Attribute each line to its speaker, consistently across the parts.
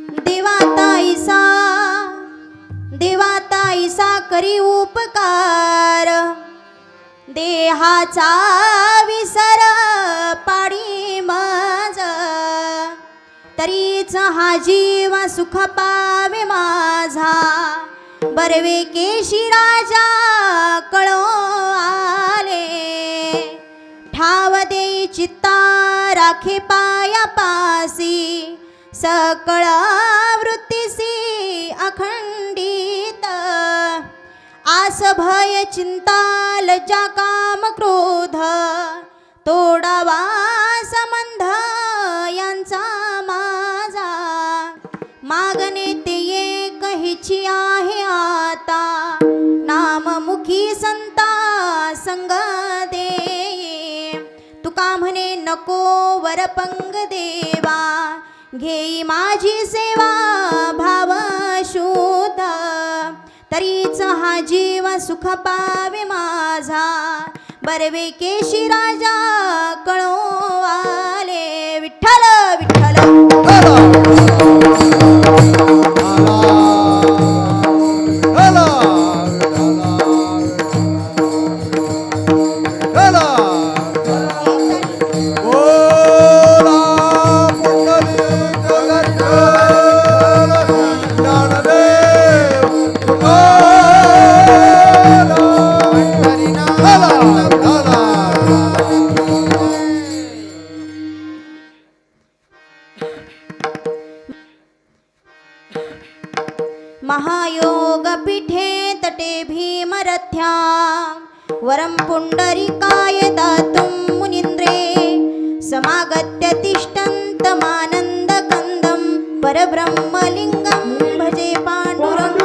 Speaker 1: देवाताईसा देवाताईसा करी उपकार, देहाचा विसर पाडी माझ, तरीच हा जीव सुख पावे माझा, बरवे केशी राजा कळो आले, ठाव देई चित्ता राखे पाया पासी, सकळ वृत्तीसी अखंडित, आस भय चिंता लज्जा काम क्रोध, तोडावा संबंध यांचा माझा, मागणे ते एक हिची आहे आता, नाममुखी संता संग दे, तुका म्हणे नको वरपंग देवा, घेई माझी सेवा भाव शुद्ध, तरीच हा जीव सुख पावे माझा, बरवे केशी राजा कळो आले, विठ्ठल विठ्ठल महायोग पीठे तटे भीमरथ्या, वरं पुंडरीकाय दातुं मुनीन्द्रे, समागत्य तिष्ठन्तमानन्दकन्दं परब्रह्मलिङ्गं भजे पाण्डुरङ्गम्।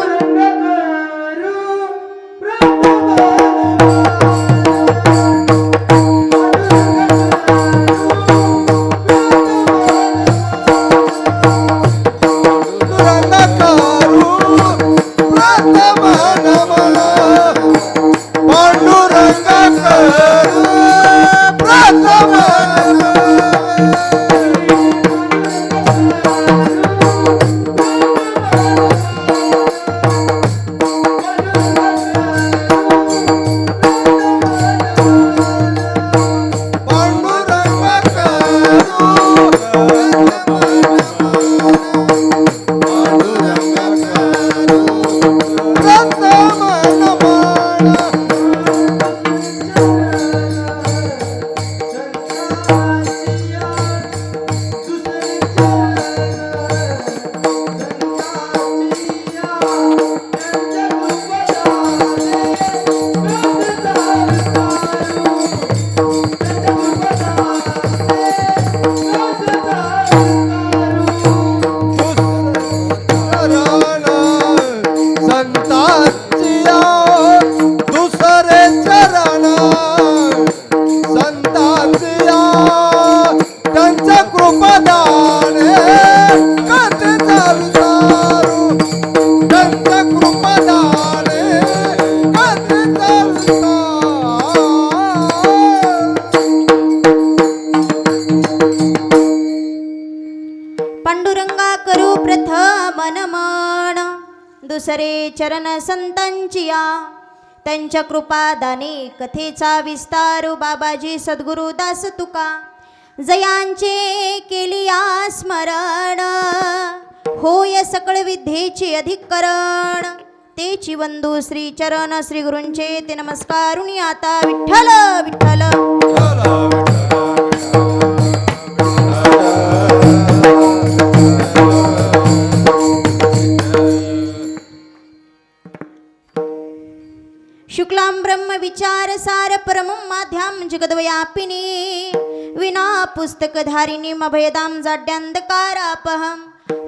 Speaker 1: दुसरे चरण संतांचिया, त्यांच्या कृपादाने कथेचा विस्तारू बाबाजी सद्गुरुदास तुका, जयांचे केलिया स्मरण, होय सकळ विद्येचे अधिकरण, तेची वंदू श्री चरण श्री गुरूंचे ते नमस्कारुनी आता, विठ्ठल विठ्ठल शुक्लां ब्रह्म विचार सार परमं माध्यां जगद्व्यापिनी, विना पुस्तकधारिणीं अभयदां जाड्यान्धकारापहं,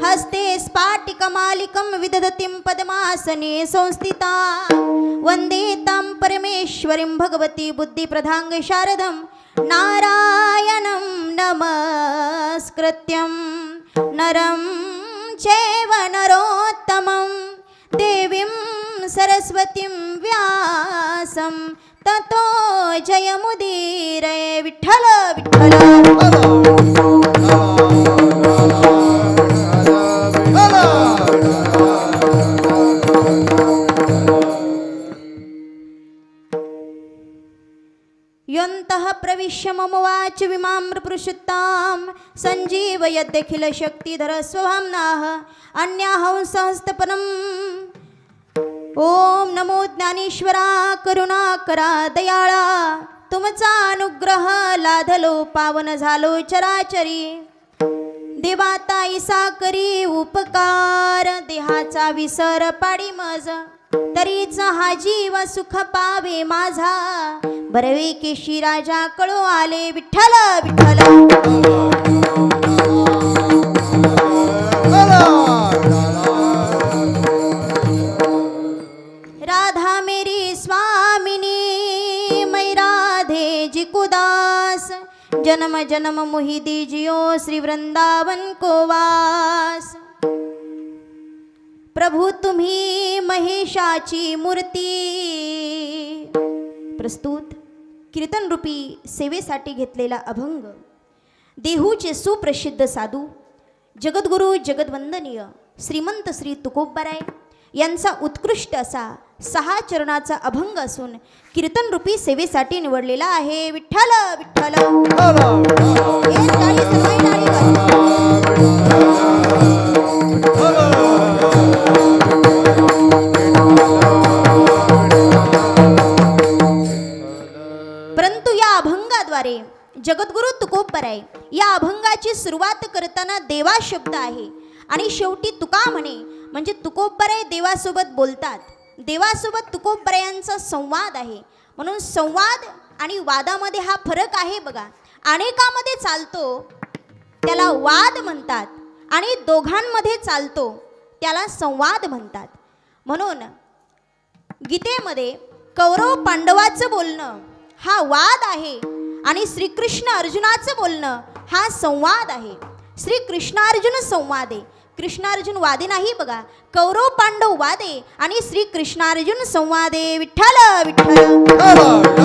Speaker 1: हस्ते स्फाटिकमालिकं विदधतीं पद्मासने संस्थिता, वन्दे तां परमेश्वरीं भगवती बुद्धिप्रदां शारदं, नारायणं नमस्कृत्यं नरं चैव नरोत्तमं, देवीं सरस्वतीं व्यासं ततो जयमुदीरये, विठ्ठल विठ्ठल मम वाच विमाम्र पुरुषोत्तम संजीव यद्यखिल शक्तिधर स्वभावनाः अन्याहंसहस्तपनम् ओम नमो ज्ञानेश्वरा करुणाकरा दयाळा तुमचा अनुग्रह लाधलो पावन झालो चराचरी देवाता ईसा करी उपकार देहाचा विसर पाडी मज तरीच हा जीव सुख पावे माझा बरवे केशी राजा कळो आले विठ्ठल विठ्ठल राधा मेरी स्वामिनी मै राधे जी कुदास जन्म जन्म मोहि दीजियो श्री वृंदावन को वास प्रभु तुम्ही महेशाची मूर्ती प्रस्तुत कीर्तन रूपी सेवेसाठी घेतलेला अभंग देहूचे सुप्रसिद्ध साधू जगद्गुरु जगद्वंदनीय श्रीमंत श्री तुकोबाराय यांचा उत्कृष्ट असा 6 चरणाचा अभंग असून कीर्तन रूपी सेवेसाठी निवडलेला आहे विठ्ठल विठ्ठल एक टाळी सर्वांनी टाळी परंतु या अभंगाद्वारे जगद्गुरु तुकोबाराय या अभंगाची सुरुवात करताना देवा शब्द आहे आणि शेवटी तुका म्हणे म्हणजे तुकोबाराय देवासोबत बोलतात देवासोबत तुकोबारायांचा संवाद आहे म्हणून संवाद आणि वादामध्ये हा फरक आहे बघा अनेकामध्ये चालतो त्याला वाद म्हणतात आणि दोघांमध्ये चालतो त्याला संवाद म्हणतात म्हणून गीतेमध्ये कौरव पांडवाचं बोलणं हा वाद आहे आणि श्रीकृष्ण अर्जुनाचं बोलणं हा संवाद आहे श्रीकृष्णार्जुन संवादे कृष्णार्जुन वादे नाही बघा कौरव पांडव वादे आणि श्री कृष्णार्जुन संवादे विठ्ठल विठ्ठल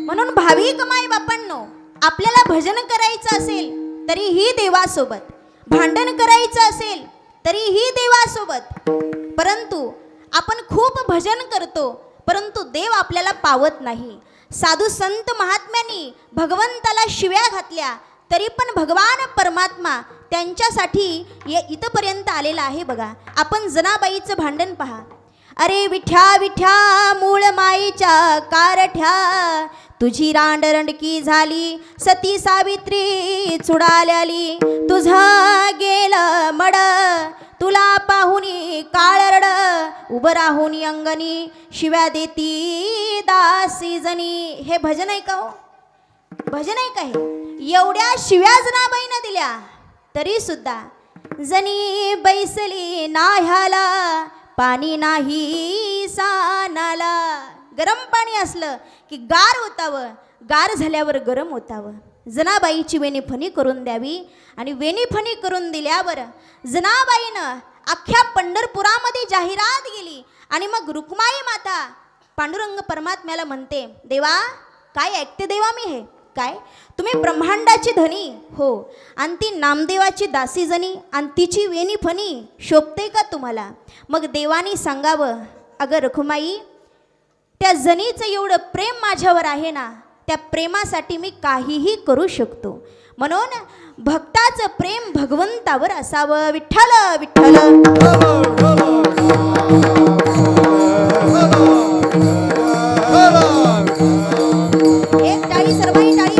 Speaker 1: म्हणून भाविक माय बापांनो आपल्याला भजन करायचं असेल तरीही देवासोबत भांडण करायचं असेल तरीही देवासोबत परंतु आपण खूप भजन करतो परंतु देव आपल्याला पावत नाही साधू संत महात्म्यांनी भगवंताला शिव्या घातल्या तरी पण भगवान परमात्मा त्यांच्यासाठी इथपर्यंत आलेला आहे बघा आपण जनाबाईचं भांडण पहा अरे विठ्या विठ्या मूळ माईच्या कारठ्या तुझी रांडरंडकी झाली सती सावित्री चुडाल्याली तुझं गेलं मड तुला पाहुनी काळरड उभं राहुनी अंगणी शिव्या देती दासी जणी हे भजन आहे का हो भजन आहे का हे एवढ्या शिव्या जनाबाईनं दिल्या तरी सुद्धा जणी बैसली नाह्याला पाणी नाही सानाला गरम पाणी असलं की गार होतावं गार झाल्यावर गरम होतावं जनाबाईची वेणीफणी करून द्यावी आणि वेणीफणी करून दिल्यावर जनाबाईनं अख्ख्या पंढरपुरामध्ये जाहिरात गेली आणि मग रुक्माई माता पांडुरंग परमात्म्याला म्हणते देवा काय ऐकते देवा मी हे काय तुम्ही ब्रह्मांडाची धनी हो आणि ती नामदेवाची दासी जणी आणि तिची वेणीफणी शोभते का तुम्हाला मग देवानी सांगावं अगं रुक्माई त्या जनीचं एवढं प्रेम माझ्यावर आहे ना त्या प्रेमासाठी मी काहीही करू शकतो म्हणून भक्ताचं प्रेम भगवंतावर असावं विठ्ठल विठ्ठल एक टाळी सर्वांनी टाळी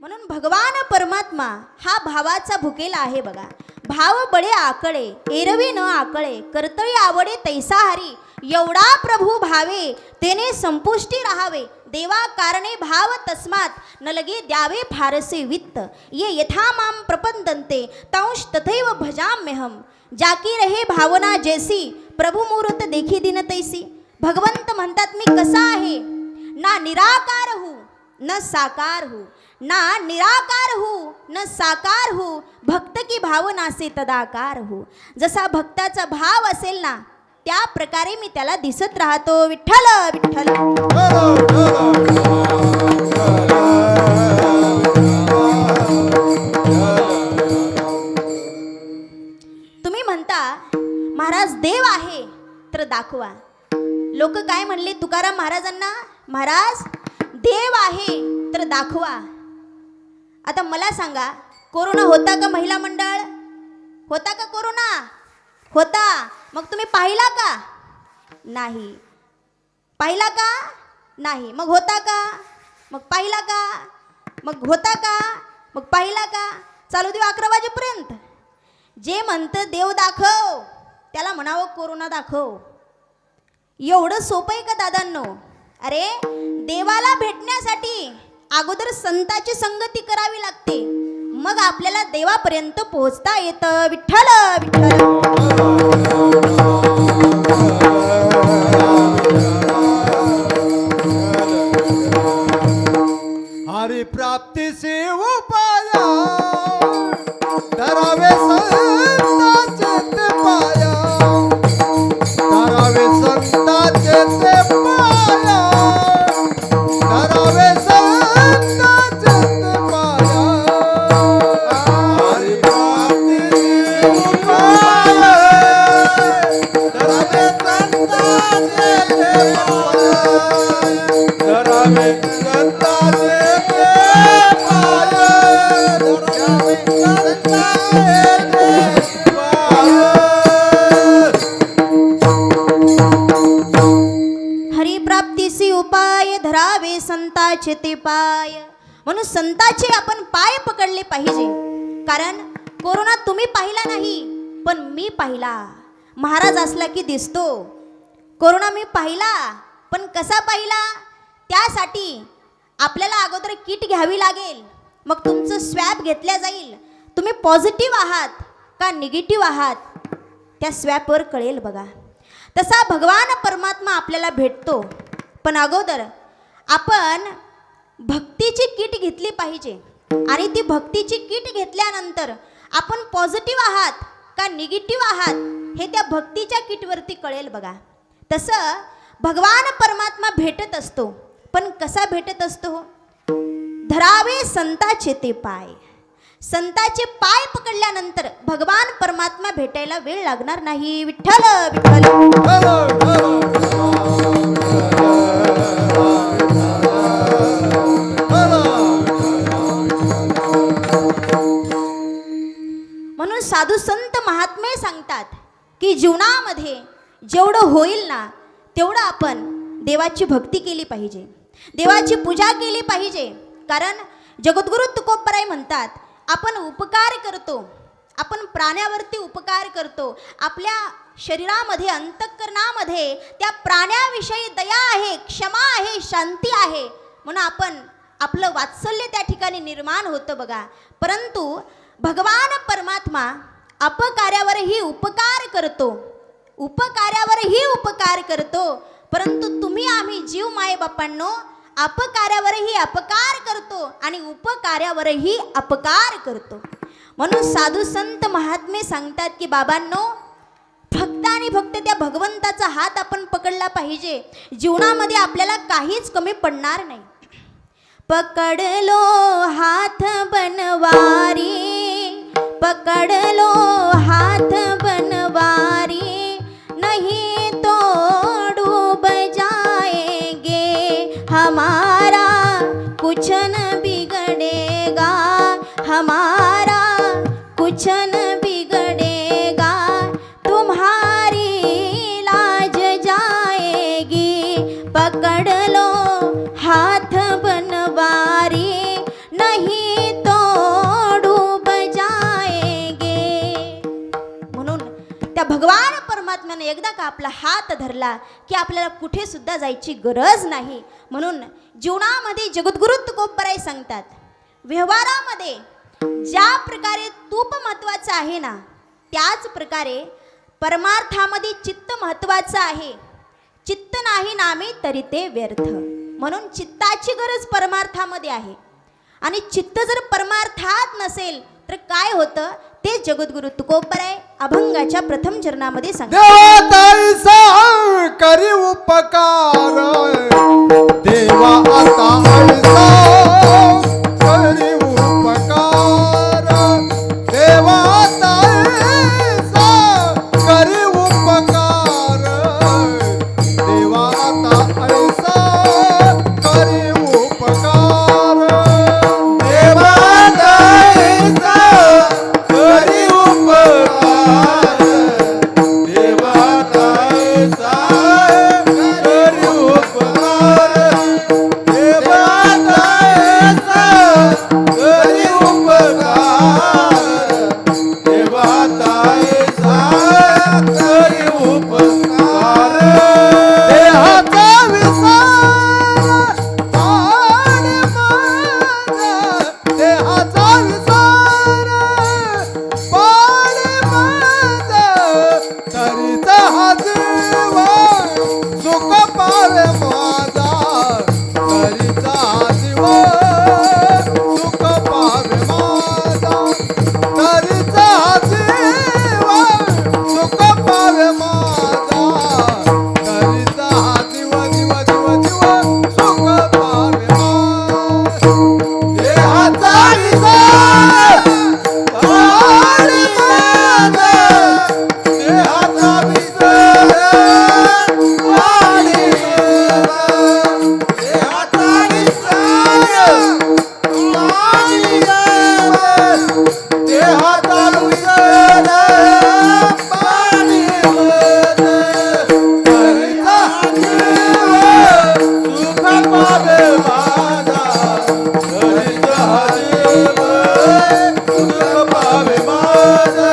Speaker 1: म्हणून भगवान परमात्मा हा भावाचा भुकेला आहे बघा भाव बळे आकळे एरवी न आकळे कर्तळी आवडे तैसा हरी एवढा प्रभू भावे तेने संपुष्टी राहावे देवा कारणे भाव तस्मात न लगे द्यावे फारसे वित्त ये यथा माम प्रपंदन्ते तंश तथैव भजाम्यहम जाकी रहे भावना जैसी प्रभु मूर्त देखी दिन तैसी भगवंत म्हणतात मी कसा आहे ना निराकार हूँ न साकार हूँ ना निराकार हूँ न साकार हूँ भक्त की भावना से तदाकार हूँ जसा भक्ताचा भाव असेल ना त्या प्रकारे मी त्याला दिसत राहतो. विठ्ठल विठ्ठल. तुम्ही म्हणता महाराज देव आहे तर दाखवा. लोक काय म्हणले तुकाराम महाराजांना? महाराज देव आहे तर दाखवा. आता मला सांगा, कोरोना होता का महिला मंडळ? होता का कोरोना? होता. मग तुम्ही पाहिला का? नाही. पाहिला का? नाही. मग होता का? मग पाहिला का? मग होता का? मग पाहिला का? चालू देऊ 11 वाजेपर्यंत. जे म्हणतं देव दाखव त्याला म्हणावं कोरोना दाखव. एवढं सोपं आहे का दादांनो? अरे देवाला भेटण्यासाठी अगोदर संताची संगती करावी लागते, मग आपल्याला देवापर्यंत पोहोचता येतं. विठ्ठल विठ्ठल.
Speaker 2: हरि प्राप्ती से उपाया धरावे संताचे ते पाया, धरावे संताचे ते पाया, धरावे संताचे ते पाया. हरि प्राप्ती से उपाया धरावे संताचे ते पाया, धरावे संताचे
Speaker 1: हरिप्राप्तीसी उपाय धरावे संताचे ते पाय. म्हणून संताचे आपण पाय पकडले पाहिजे. कारण कोरोना तुम्ही पाहिला नाही पण मी पाहिला. महाराज असला की दिसतो. कोरोना मी पाहिला पण कसा पाहिला? त्यासाठी आपल्याला अगोदर किट घ्यावी लागेल, मग तुमचं स्वॅब घेतल्या जाईल. तुम्ही पॉझिटिव्ह आहात का निगेटिव्ह आहात त्या स्वॅबवर कळेल बघा. तसा भगवान परमात्मा आपल्याला भेटतो, पण अगोदर आपण भक्तीची किट घेतली पाहिजे. आणि ती भक्तीची किट घेतल्यानंतर आपण पॉझिटिव्ह आहात का निगेटिव्ह आहात हे त्या भक्तीच्या किटवरती कळेल बघा. तसं भगवान परमात्मा भेटत असतो, पण कसा भेटत असतो? धरावे संताचे ते पाय. संताचे पाय पकडल्यानंतर भगवान परमात्मा भेटायला वेळ लागणार नाही. विठ्ठल विठ्ठल. म्हणून साधू संत महात्मे सांगतात की जीवनामध्ये जेवढं होईल ना तेवढं आपण देवाची भक्ती केली पाहिजे, देवाची पूजा केली पाहिजे. कारण जगद्गुरु तुकोबराय म्हणतात, आपण उपकार करतो, आपण प्राण्यावरती उपकार करतो. आपल्या शरीरामध्ये अंतःकरणामध्ये त्या प्राण्याविषयी दया आहे, क्षमा आहे, शांती आहे, म्हणून आपण आपलं वात्सल्य त्या ठिकाणी निर्माण होतं बघा. परंतु भगवान परमात्मा अपकार्यावरही उपकार करतो, उपकार्यावरही उपकार करतो. परंतु तुम्ही आम्ही जीव माय बापांनो अपकार्यावरही अपकार करतो आणि उपकार्यावरही अपकार करतो. म्हणून साधू संत महात्मे सांगतात की बाबांनो, फक्त आणि फक्त त्या भगवंताचा हात आपण पकडला पाहिजे. जीवनामध्ये आपल्याला काहीच कमी पडणार नाही. पकड लो हाथ बनवारी, पकड लो हाथ बनवारी, नहीं तो डूब जाएंगे, हमारा कुछ न बिगड़ेगा, हमारा कुछ न बिगड़ेगा, तुम्हारी लाज जाएगी. पकड़ लो हाथ बनवारी, नहीं तो डूब जाएंगे. म्हणून त्या भगवान परमात्म्याने एकदा का आपला हात धरला की आपल्याला कुठे सुद्धा जायची गरज नाही. म्हणून जीवनामध्ये जगद्गुरु तुकोबराय सांगतात, व्यवहारामध्ये ज्या प्रकारे तूप महत्वाचं आहे ना, त्याच प्रकारे परमार्थामध्ये चित्त महत्वाचं आहे. चित्त नाही नामे तरी ते व्यर्थ. म्हणून चित्ताची गरज परमार्थामध्ये आहे. आणि चित्त जर परमार्थात नसेल तर काय होतं ते जगद्गुरु तुकोबराय अभंगाच्या प्रथम चरणामध्ये सांग.
Speaker 2: देवाचा करी उपकार देवा आता ऐसा करी उपकार देवा आता ऐसा करी उपकार देवा आता ऐसा करी उपकार देवा आता ऐसा करी उपकार देवाचा ऐसा करी उपकार देवाचा ऐसा करी उपकार देवाचा ऐसा करी उपकार देहाचा विसार पाड माझा देहाचा विसार पाड माझा तरीचा हा जीव सुख पावे माझा तरीचा हा जीव सुख पावे माझा तरीचा हा जीव सुख पावे माझा तरीचा हा जीव जीव जीव जीव सुख पावे माझा देहाचा विसार पाड माझा देहाचा विसार पाडी देहाचा विसार पाडी देहाचा विसार पाडी तरीचा जीव सुख पावे माझा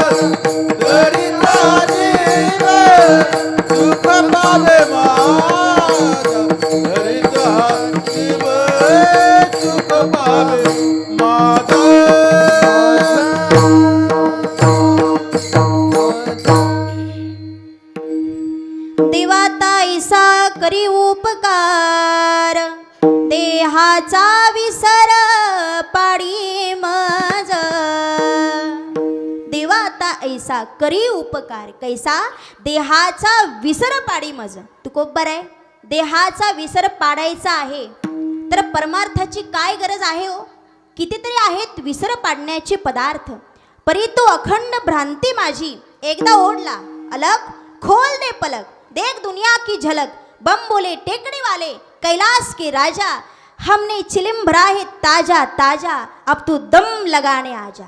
Speaker 2: तरीचा जीव सुख पावे माझा तरीचा जीव सुख पावे माझा तरीचा जीव सुख पावे माझा
Speaker 1: देवाता ऐसा करी उपकार देहाचा विसर पाडी मज. देवाता ऐसा करी उपकार कैसा देहाचा विसर पाडी मज. तुकोबर आहे, देहाचा विसर पाडायचा आहे तर परमार्थाची काय गरज आहे हो. कितीतरी आहेत विसर पाडण्याचे पदार्थ, परी तो अखंड भ्रांती माझी एकदा ओढला अलग खोल दे पलक देख दुनिया की झलक बम बोले टेकड़ी वाले कैलाश के राजा हमने चिलिम भरा है ताजा ताजा अब तू दम लगाने आजा.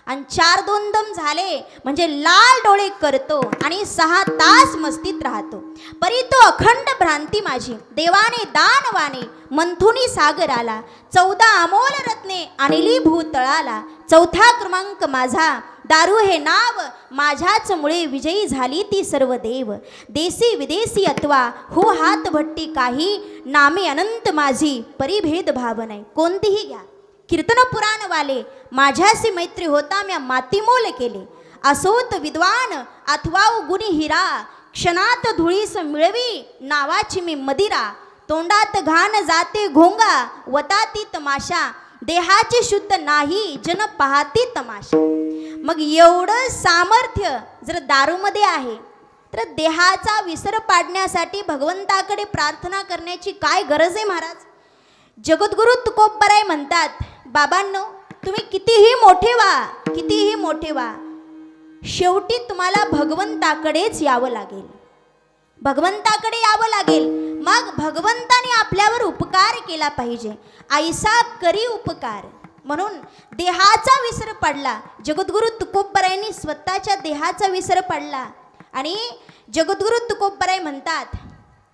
Speaker 1: आणि 4-2 दम झाले म्हणजे लाल डोळे करतो आणि 6 तास मस्तीत राहतो. परी तो अखंड भ्रांती माझी देवाने दानवाने मंथुनी सागराला 14 अमोल रत्ने आणली भूतळाला. 4था क्रमांक माझा दारू हे नाव माझ्याच मुळे विजयी झाली ती सर्व देव. देसी विदेशी अथवा हो हात भट्टी काही नामे अनंत माझी परिभेद भाव नाही. कोणतीही घ्या कीर्तन पुराणवाले माझ्याशी मैत्री होता म्या मातीमोल केले. असोत विद्वान अथवा गुणी हिरा क्षणात धुळीस मिळवी नावाची मी मदिरा. तोंडात घाण जाते घोंगा वताती तमाशा देहाची शुद्ध नाही जन पाहती तमाशा. मग एवढं सामर्थ्य जर दारूमध्ये आहे तर देहाचा विसर पाडण्यासाठी भगवंताकडे प्रार्थना करण्याची काय गरज आहे महाराज. जगद्गुरु तुकोबराय म्हणतात, बाबांनो तुम्ही कितीही मोठे व्हा कितीही मोठे व्हा शेवटी तुम्हाला भगवंताकडेच यावं लागेल. भगवंताकडे यावं लागेल. मग भगवंताने आपल्यावर उपकार केला पाहिजे. ऐसा करी उपकार. म्हणून देहाचा विसर पडला. जगद्गुरु तुकोबरायांनी स्वतःच्या देहाचा विसर पडला आणि जगद्गुरु तुकोबराय म्हणतात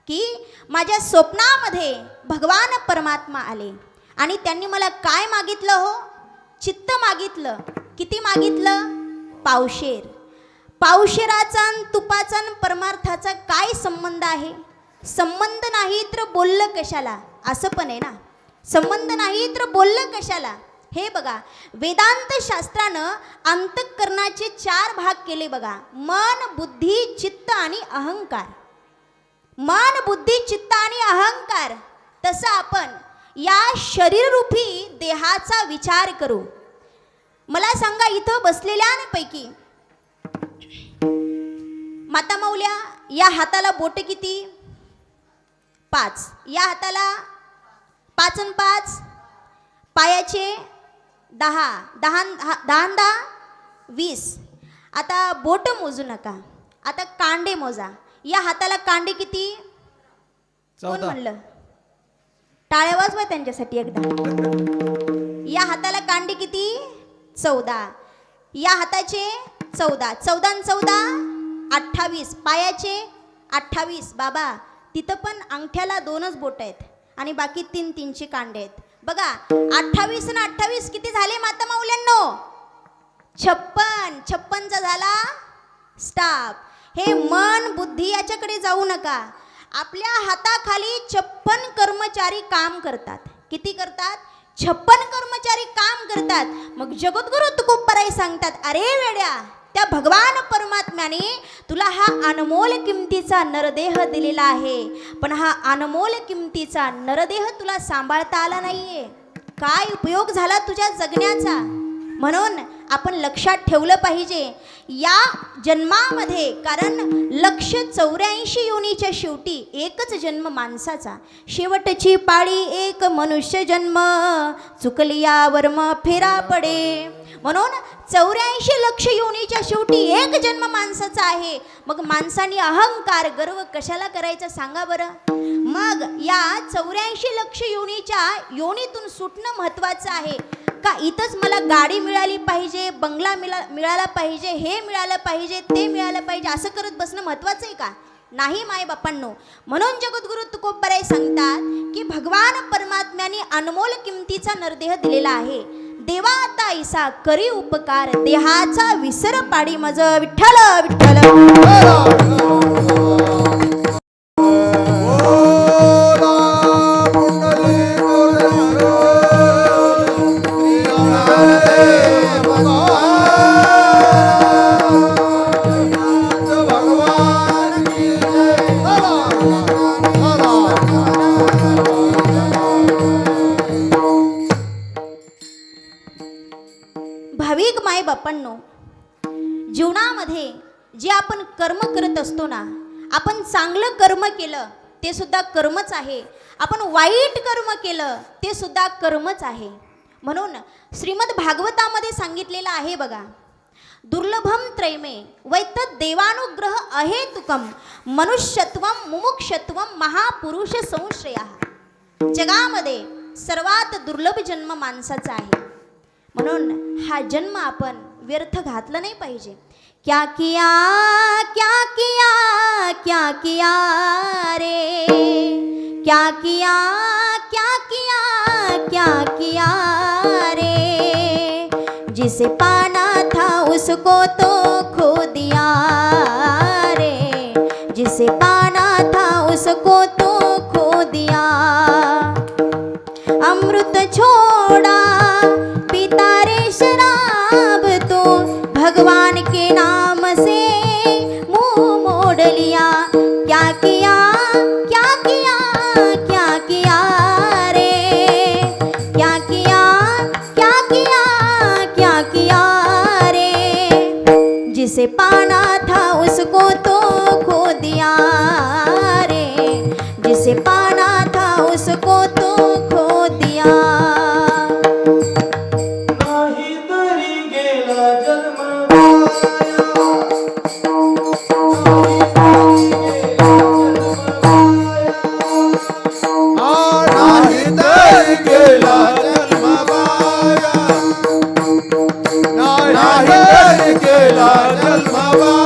Speaker 1: की माझ्या स्वप्नामध्ये भगवान परमात्मा आले आणि त्यांनी मला काय मागितलं हो. चित्त मागितलं. किती मागितलं. पावशेर. पावशेराचा आणि तुपाचा आणि परमार्थाचा काय संबंध आहे. संबंध नाही तर बोललं कशाला असं पण आहे ना. संबंध नाही तर बोललं कशाला. हे बघा वेदांत शास्त्रानं अंतःकरणाचे 4 भाग केले बघा. मन बुद्धी चित्त आणि अहंकार. मन बुद्धी चित्त आणि अहंकार. तसं आपण या शरीररूपी देहाचा विचार करू. मला सांगा इथं बसलेल्यांपैकी माता माऊल्या, या हाताला बोट किती? 5. या हाताला 5 आणि 5 पायाचे 10 10 10 20. आता बोट मोजू नका, आता कांडे मोजा. या हाताला कांडे किती? कोण
Speaker 2: 14.
Speaker 1: म्हणलं? टाळ्या वाजवा त्यांच्यासाठी एकदा. या हाताला कांडे किती? 14. या हाताचे 14 14 आणि 14 28. पायाचे 28. बाबा तिथं पण अंगठ्याला 2च बोट आहेत आणि बाकी 3 कांडे आहेत. बघा 28 आणि 28 किती झाले माता माऊल्यांनो? 56. 56चा झाला स्टाफ. हे मन बुद्धी याच्याकडे जाऊ नका. आपल्या हाताखाली 56 कर्मचारी काम करतात. किती करतात? 56 कर्मचारी काम करतात. मग जगद्गुरु तुकोबराय सांगतात, अरे वेड्या, त्या भगवान परमात्म्याने तुला हा अनमोल किमतीचा नरदेह दिलेला आहे, पण हा अनमोल किमतीचा नरदेह तुला सांभाळता आला नाहीये. काय उपयोग झाला तुझ्या जगण्याचा? म्हणून आपण लक्षात ठेवलं पाहिजे या जन्मामध्ये, कारण 184 योनीच्या शेवटी एकच जन्म माणसाचा. शेवटची पाळी एक मनुष्य जन्म, चुकली या वर्म फेरा पडे. म्हणून 84 लक्ष योनीच्या शेवटी एक जन्म माणसाचा आहे. मग माणसाने अहंकार गर्व कशाला करायचा सांगा बरं? मग या 84 लक्ष योनीच्या योनीतून सुटणं महत्त्वाचं आहे का? इथंच मला गाडी मिळाली पाहिजे, बंगला मिळाला पाहिजे, हे मिळालं पाहिजे, ते मिळालं पाहिजे, असं करत बसणं महत्त्वाचं आहे का? नाही माय बापांनो. म्हणून जगद्गुरु तुकोबराय सांगतात की भगवान परमात्म्याने अनमोल किमतीचा नरदेह दिलेला आहे. देवा आता ऐसा करी उपकार, देहाचा विसर पाडी मज. विठ्ठल विठ्ठल. भाविक माय बापांनो, जीवनामध्ये जे आपण कर्म करत असतो ना, आपण चांगलं कर्म केलं ते सुद्धा कर्मच आहे, आपण वाईट कर्म केलं ते सुद्धा कर्मच आहे. म्हणून श्रीमद भागवतामध्ये सांगितलेलं आहे बघा, दुर्लभम त्रैमे वैतत देवानुग्रह अहेतुकम मनुष्यत्वम मुमुक्षत्वम महापुरुष संश्रया. जगामध्ये सर्वात दुर्लभ जन्म माणसाचा आहे. म्हणून हा जन्म आपण व्यर्थ घातला नाही पाहिजे. क्या किया क्या किया क्या किया रे, क्या किया क्या किया क्या किया रे, जिसे पाना था उसको तो खो दिया रे, जिसे पाना था उसको तो खो दिया. अमृत छोड़ा पीता रे शराब तो भगवान के नाम से मुंह मोड़ लिया. क्या किया क्या किया क्या किया रे, क्या किया क्या किया क्या किया रे, जिसे पाना था उसको तो खो दिया रे, जिसे पाना था उसको तो खो दिया.
Speaker 2: नाही तरी गेला जन्म वाया, नाही तरी गेला जन्म वाया, नाही तरी गेला जन्म वाया.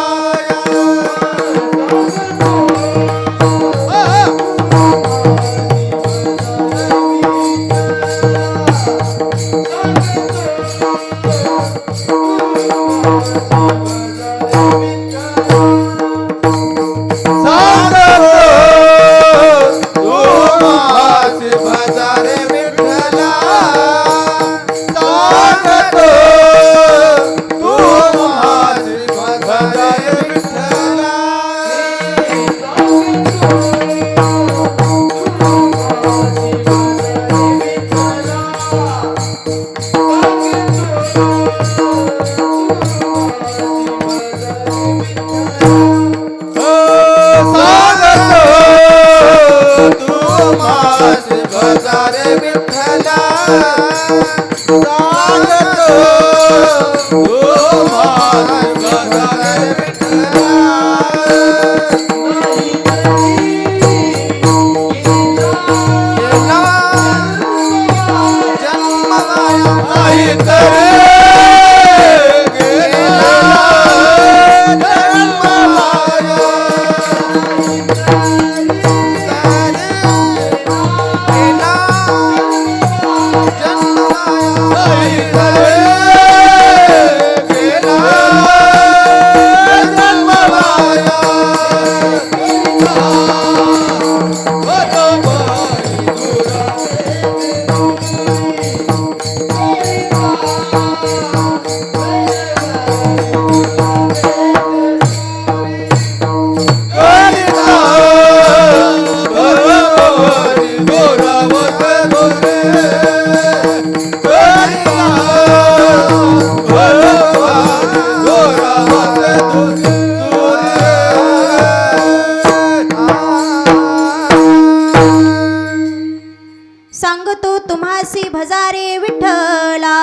Speaker 1: सांगतो तुम्हासी भजारे विठ्ठला,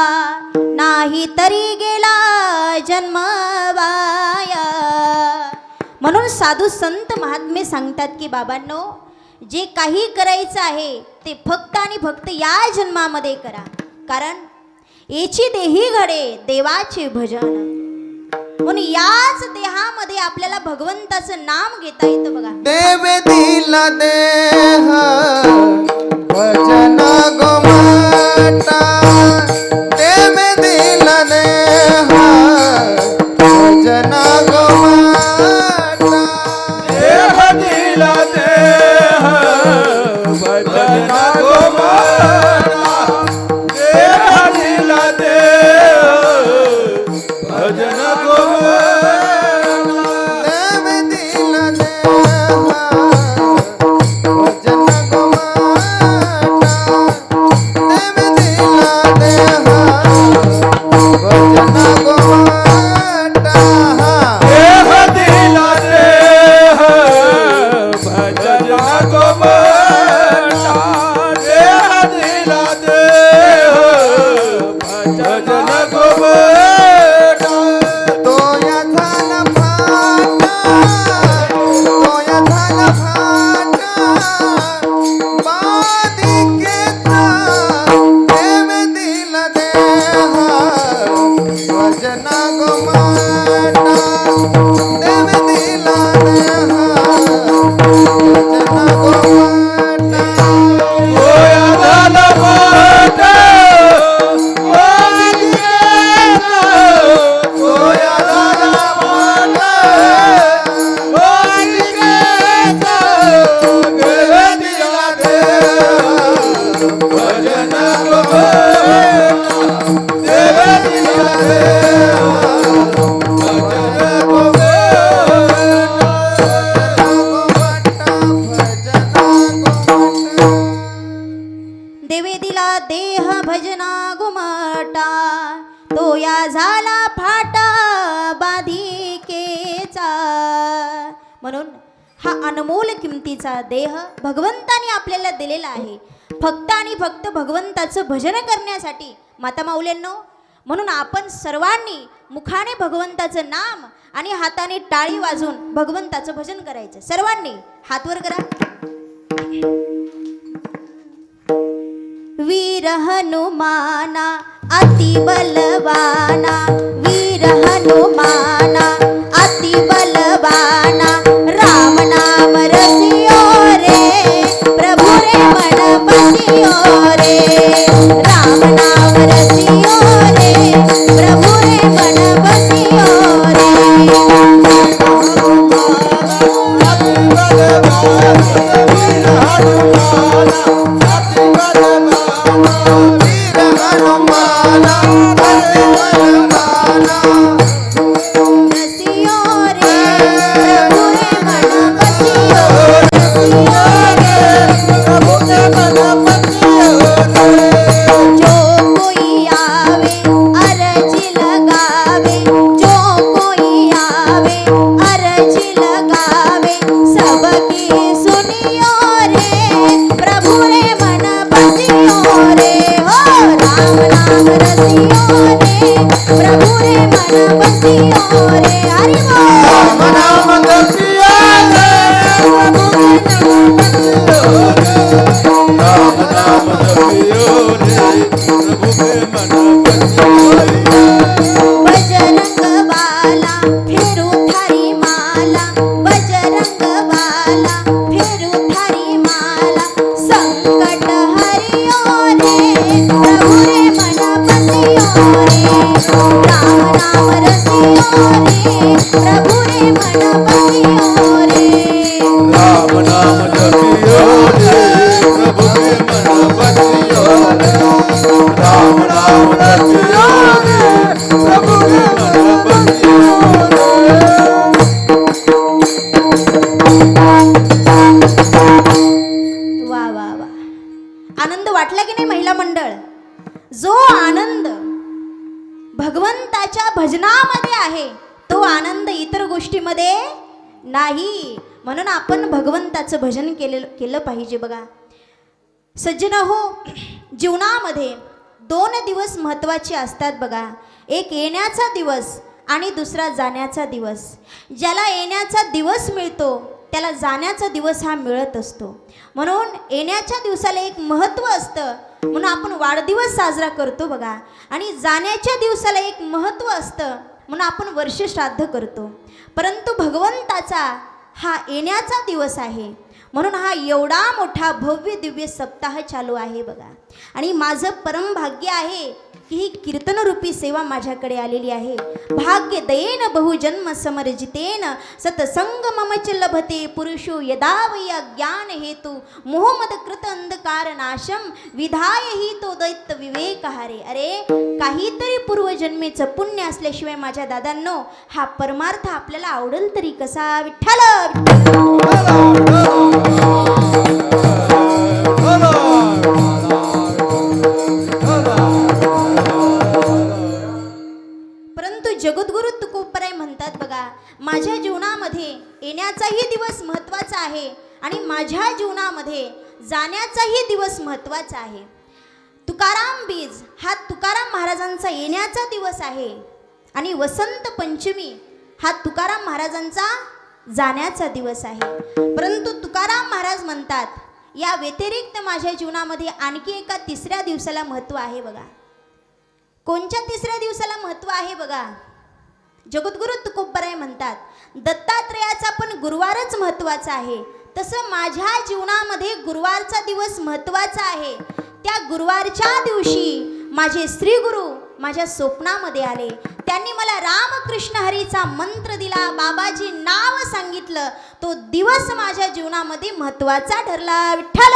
Speaker 1: नाही तरी गेला जन्म वाया. म्हणून साधू संत महात्मे सांगतात की बाबांनो, जे काही करायचं आहे ते फक्त आणि फक्त या जन्मामध्ये करा, कारण याची देही घडे देवाचे भजन. म्हणून याच देहामध्ये आपल्याला भगवंताचं नाम घेता येतं बघा.
Speaker 3: देव दिला देह भजन गोमाता, देव दिला देह भजन गोमाता,
Speaker 2: देह दिला देह भजन गोमाता, देह दिला देह भजन गोमाता,
Speaker 3: देव दिला देह भजन गोमाता, देव दिला देह भजन गोमाता.
Speaker 2: देह दिला देह भजन गोमाता, देह दिला देह भजन गोमाता.
Speaker 3: तोया झाला फाटा, तोया झाला फाटा, बाधिकेचा देव दिला देह भजन गोमाता, देव दिला देह भजन गोमाता.
Speaker 2: होया झाला फाटा, वालिकेचा. होया झाला फाटा, वालिकेचा. देव दिला देह भजन गोमाता, देव दिला देह भजन गोमाता.
Speaker 1: देवे दिला देह भजना गुमटा, तो या झाला फाटा बाधिकेचा. म्हणून हा अनमोल किमतीचा देह भगवंताने आपल्याला दिलेला आहे, फक्त आणि फक्त भगवंताचं भजन करण्यासाठी माता माऊल्यांनो. म्हणून आपण सर्वांनी मुखाने भगवंताचं नाम आणि हाताने टाळी वाजवून भगवंताचं भजन करायचं. सर्वांनी हात वर करा. वीर हनुमाना अति बलवाना, वीर हनुमाना अति बलवाना, राम नाम रसियो रे प्रभु रे मन बसियो रे, राम नाम रसियो रे प्रभु रे मन बसियो रे.
Speaker 3: वीर हनुमाना अति बलवाना,
Speaker 1: बजरंग बाला फेरू थारी माला, बजरंग बाला फेरू थारी माला, संकट हरियो रे प्रभु रे मन बसियो रे, राम नाम रसियो रे प्रभु रे मन बसियो रे।
Speaker 2: राम नाम जपियो रे प्रभु के मन बसियो रे, राम नाम जपियो रे प्रभु के मन बसियो रे।
Speaker 1: वा वा वा, आनंद वाटला की नाही महिला मंडळ? जो आनंद भगवंताच्या भजनामध्ये आहे तो आनंद इतर गोष्टीमध्ये नाही. म्हणून आपण भगवंताचं भजन केलं पाहिजे. बघा सज्जन हो, जीवनामध्ये 2 दिवस महत्त्वाचे असतात बघा. एक येण्याचा दिवस आणि दुसरा जाण्याचा दिवस. ज्याला येण्याचा दिवस मिळतो त्याला जाण्याचा दिवस हा मिळत असतो. म्हणून येण्याच्या दिवसाला एक महत्त्व असतं म्हणून आपण वाढदिवस साजरा करतो बघा, आणि जाण्याच्या दिवसाला एक महत्त्व असतं म्हणून आपण वर्ष श्राद्ध करतो. परंतु भगवंताचा हा येण्याचा दिवस आहे म्हणून हा एवढा मोठा भव्य दिव्य सप्ताह चालू आहे बघा. आणि माझं परम भाग्य आहे की ही कीर्तनरूपी सेवा माझ्याकडे आलेली आहे. भाग्य दयेन बहुजन्म समर्जितेन सतसंग मम च लभते पुरुषो यदा वै अज्ञान हेतु मोहमद कृत अंधकार नाशम विधाय ही तो दैत्य विवेक हारे. अरे काहीतरी पूर्वजन्मेचं पुण्य असल्याशिवाय माझ्या दादांनो हा परमार्थ आपल्याला आवडेल तरी कसा? विठ्ठल जगद्गुरु तुकोबराय म्हणतात बघा, माझ्या जीवनामध्ये येण्याचाही दिवस महत्त्वाचा आहे आणि माझ्या जीवनामध्ये जाण्याचाही दिवस महत्त्वाचा आहे. तुकाराम बीज हा तुकाराम महाराजांचा येण्याचा दिवस आहे आणि वसंत पंचमी हा तुकाराम महाराजांचा जाण्याचा दिवस आहे. परंतु तुकाराम महाराज म्हणतात या व्यतिरिक्त माझ्या जीवनामध्ये आणखी एका तिसऱ्या दिवसाला महत्त्व आहे बघा. कोणत्या तिसऱ्या दिवसाला महत्त्व आहे बघा? जगद्गुरु तुकोबराय म्हणतात दत्तात्रेयाचा पण गुरुवारच महत्त्वाचा आहे, तसं माझ्या जीवनामध्ये गुरुवारचा दिवस महत्त्वाचा आहे. त्या गुरुवारच्या दिवशी माझे श्री गुरु माझ्या स्वप्नामध्ये आले. त्यांनी मला रामकृष्ण हरीचा मंत्र दिला, बाबाजी नाव सांगितलं. तो दिवस माझ्या जीवनामध्ये महत्त्वाचा ठरला. विठ्ठल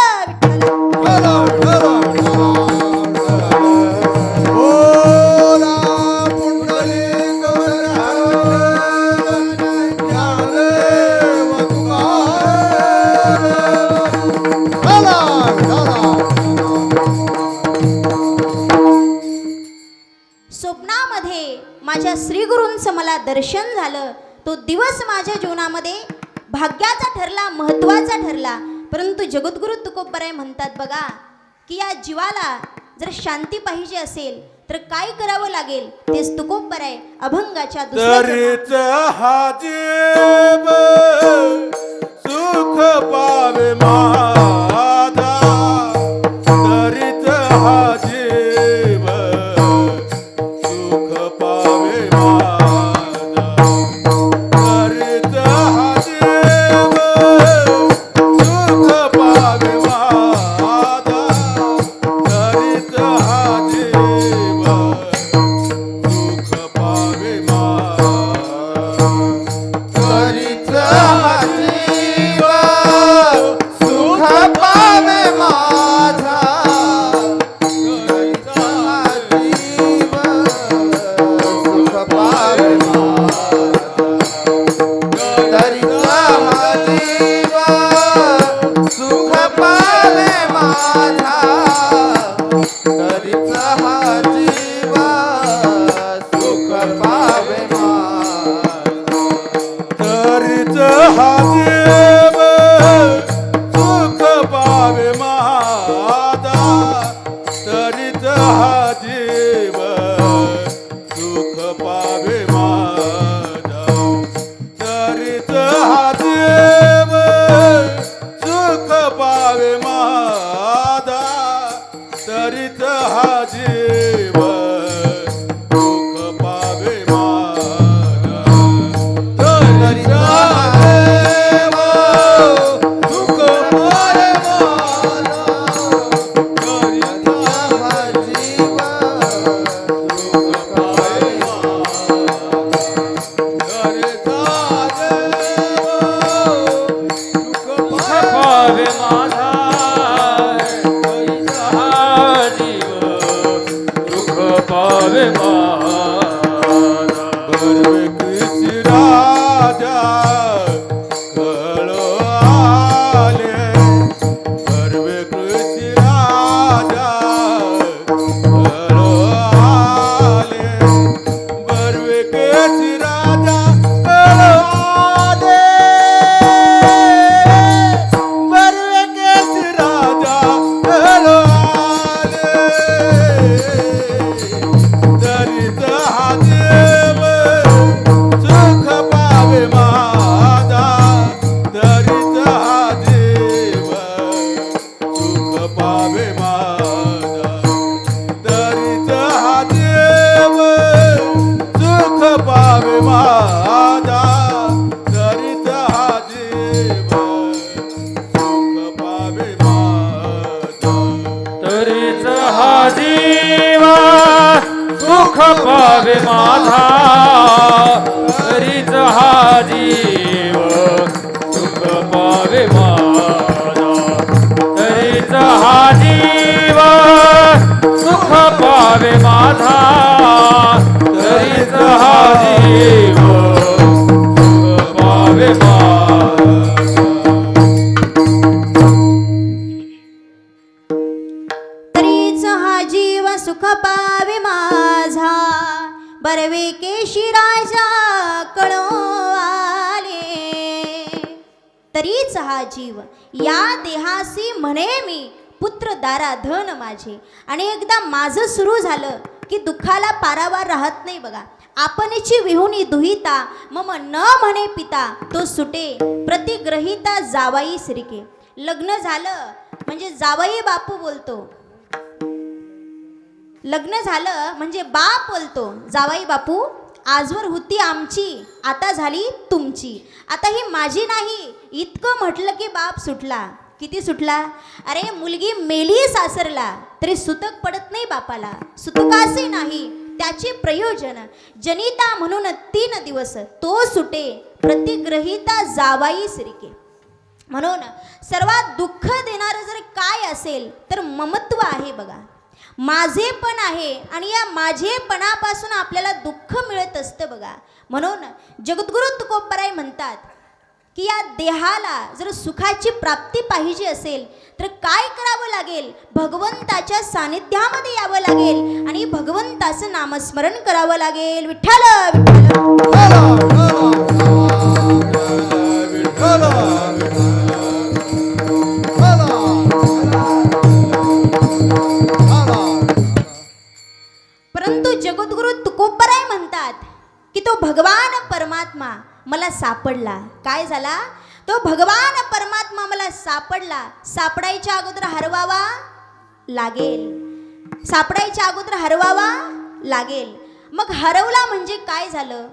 Speaker 1: स्वप्नामध्ये माझ्या श्री गुरूंचं मला दर्शन झालं. तो दिवस माझ्या जीवनामध्ये भाग्याचा ठरला, महत्त्वाचा ठरला. परंतु जगद्गुरु तुकोबराय म्हणतात बघा की या जीवाला जर शांती पाहिजे असेल तर काय करावं लागेल तेच तुकोबराय अभंगाच्या
Speaker 2: तरीच हा जीव सुख पावे माझा, तरीच हा जीव सुख पावे माझा, तरीच हा जीव सुख पावे माझा, तरीच हा जीव सुख पावे माझा, तरीच हा जीव सुख तरीच हा देव सुख पावे माझा तरीच हा देव सुख पावे माझा तरीच हा देव सुख पावे माझा तरीच हा देव सुख पावे माझा
Speaker 4: तरीच हा जीव सुख पावे माझा तरीच हा जीव सुख पावे माझा तरीच हा जीव सुख पावे माझा तरीच हा जीव सुख पावे माझा
Speaker 1: तरीच हा जीव सुख पावे माझा बरवे केशी राजा कळो आले तरीच हा जीव या देहासी म्हणे मी पुत्र दारा धन माझे. आणि एकदा माझं सुरू झालं की दुःखाला पारावार राहत नाही बघा. आपणची विहुनी दुहिता मम न म्हणे पिता तो सुटे प्रतिग्रहिता जावाई सिरके. लग्न झालं म्हणजे जावई बापू बोलतो, लग्न झालं म्हणजे बाप बोलतो जावई बापू आजवर होती आमची आता झाली तुमची, आता ही माझी नाही इतकं म्हटलं की बाप सुटला. किती सुटला? अरे मुलगी मेली सासरला तरी सुतक पडत नाही बापाला, सुतकासे नाही त्याचे प्रयोजन. जनिता म्हणून 3 दिवस तो सुटे प्रतिग्रहिता जावाई सिरके. म्हणून सर्वात दुःख देणारं जर काय असेल तर ममत्व आहे बघा, माझेपण आहे. आणि या माझेपणापासून आपल्याला दुःख मिळत असतं बघा. म्हणून जगद्गुरु तुकोबराय म्हणतात की या देहाला जर सुखाची प्राप्ती पाहिजे असेल तर काय करावं लागेल? भगवंताच्या सानिध्यामध्ये यावं लागेल आणि भगवंताचं नामस्मरण करावं लागेल. विठ्ठल विठ्ठल परंतु जगद्गुरु तुकोबराय म्हणतात की तो भगवान परमात्मा मला सापडला. काय झाला? तो भगवान परमात्मा मला सापडला. सापडायच्या अगोदर हरवावा लागेल, सापडायच्या अगोदर हरवावा लागेल. मग हरवला म्हणजे काय झालं?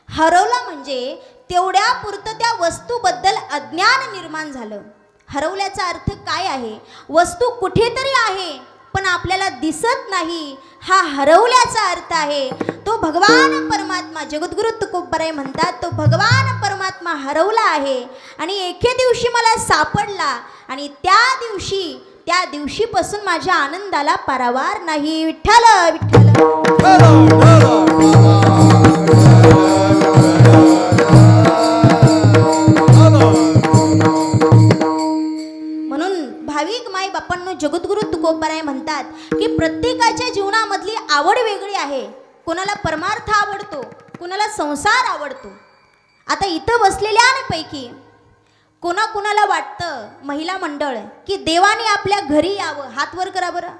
Speaker 1: हरवला म्हणजे तेवढ्या पुरतं त्या वस्तूबद्दल अज्ञान निर्माण झालं. हरवल्याचा अर्थ काय आहे? वस्तू कुठेतरी आहे पण आपल्याला दिसत नाही, हा हरवल्याचा अर्थ आहे. तो भगवान परमात्मा जगद्गुरु तुकोबराय म्हणतात तो भगवान परमात्मा हरवला आहे आणि एके दिवशी मला सापडला आणि त्या दिवशीपासून माझ्या आनंदाला पारावार नाही. विठ्ठल विठ्ठल म्हणून भाविक माय बापांनो जगद्गुरु तुकोबराय म्हणतात की प्रत्येकाच्या जीवनामधली आवड वेगळी आहे. कोणाला परमार्थ आवडतो, कोणाला संसार आवडतो. आता इथं बसलेल्यांपैकी कोणाकोणाला वाटतं महिला मंडळ की देवाने आपल्या घरी यावं? हात वर करा बरं.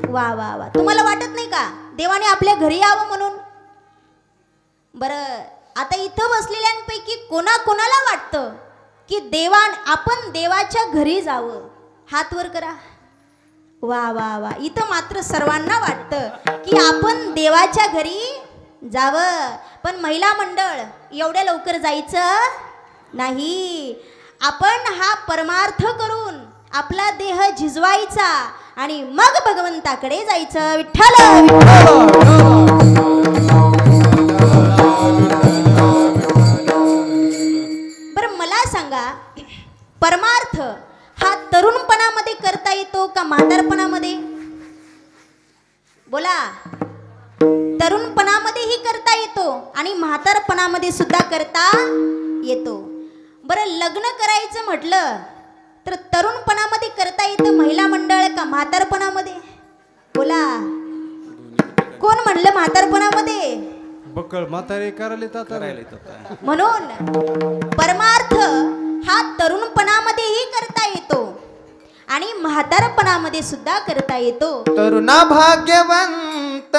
Speaker 1: वा वा वा, तुम्हाला वाटत नाही का देवाने आपल्या घरी यावं म्हणून? बरं, आता इथं बसलेल्यांपैकी कोणाकोणाला वाटतं की आपण देवाच्या घरी जावं? हात वर करा. वा वा वा, इथं मात्र सर्वांना वाटतं की आपण देवाच्या घरी जावं. पण महिला मंडळ एवढ्या लवकर जायचं नाही. आपण हा परमार्थ करून आपला देह झिजवायचा आणि मग भगवंताकडे जायचं. विठ्ठल बरं मला सांगा, परमार्थ हा तरुणपणामध्ये करता येतो का म्हातारपणामध्ये? बोला. तरुणपणामध्येही करता येतो आणि म्हातारपणामध्ये सुद्धा करता येतो. बरं, लग्न करायचं म्हटलं तर तरुणपणामध्ये करता येतं महिला मंडळ का म्हातारपणामध्ये? बोला. कोण म्हणलं म्हातारपणामध्ये?
Speaker 3: बकळ म्हातारे करायला
Speaker 1: म्हणून परमार्थ हा तरुणपणामध्येही करता येतो आणि म्हातारपणामध्ये सुद्धा करता येतो.
Speaker 3: तरुणा भाग्यवंत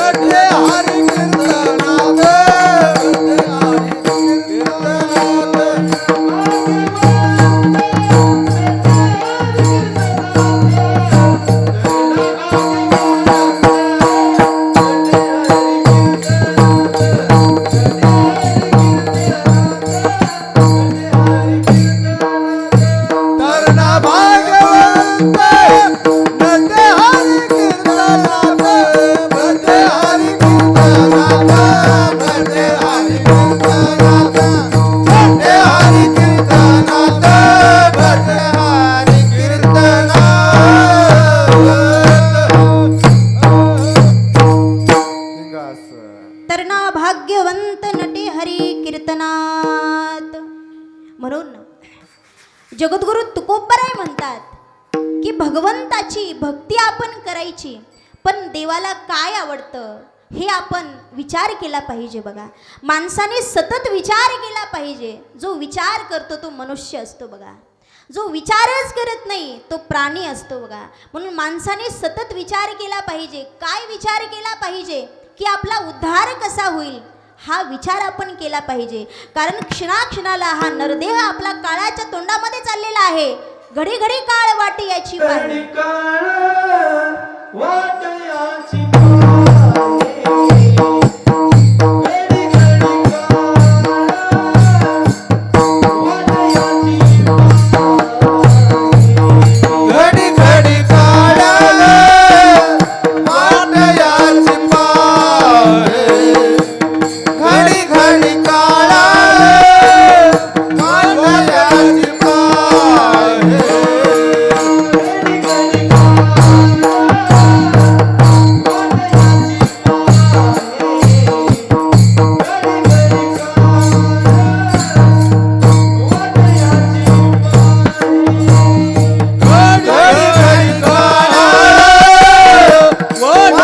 Speaker 2: भजे हरी कीर्तनात भजे हरी कीर्तनात तरणा भागवंत नटे हरी कीर्तनात भजे हरी कीर्तनात भजे हरी कीर्तनात नटे हरी कीर्तनात भजे हरी कीर्तनात हिंगास
Speaker 1: तरणा भाग्यवंत नटे हरी कीर्तनात. म्हणून जगद्गुरु तुकोबराय म्हणतात की भगवंताची भक्ती आपण करायची, पण देवाला काय आवडतं हे आपण विचार केला पाहिजे. बघा, माणसाने सतत विचार केला पाहिजे. जो विचार करतो तो मनुष्य असतो बघा, जो विचारच करत नाही तो प्राणी असतो बघा. म्हणून माणसाने सतत विचार केला पाहिजे. काय विचार केला पाहिजे? की आपला उद्धार कसा होईल हा विचार आपण केला पाहिजे. कारण क्षणाक्षणाला हा नरदेह आपला काळाच्या तोंडामध्ये चाललेला आहे. घडी घडी काळ वाटे याची पाहे.
Speaker 2: घडी घडी काळ वाटयाची पाहे घडी घडी काळ वाटयाची पाहे घडी घडी काळ वाटयाची पाहे घडी घडी काळ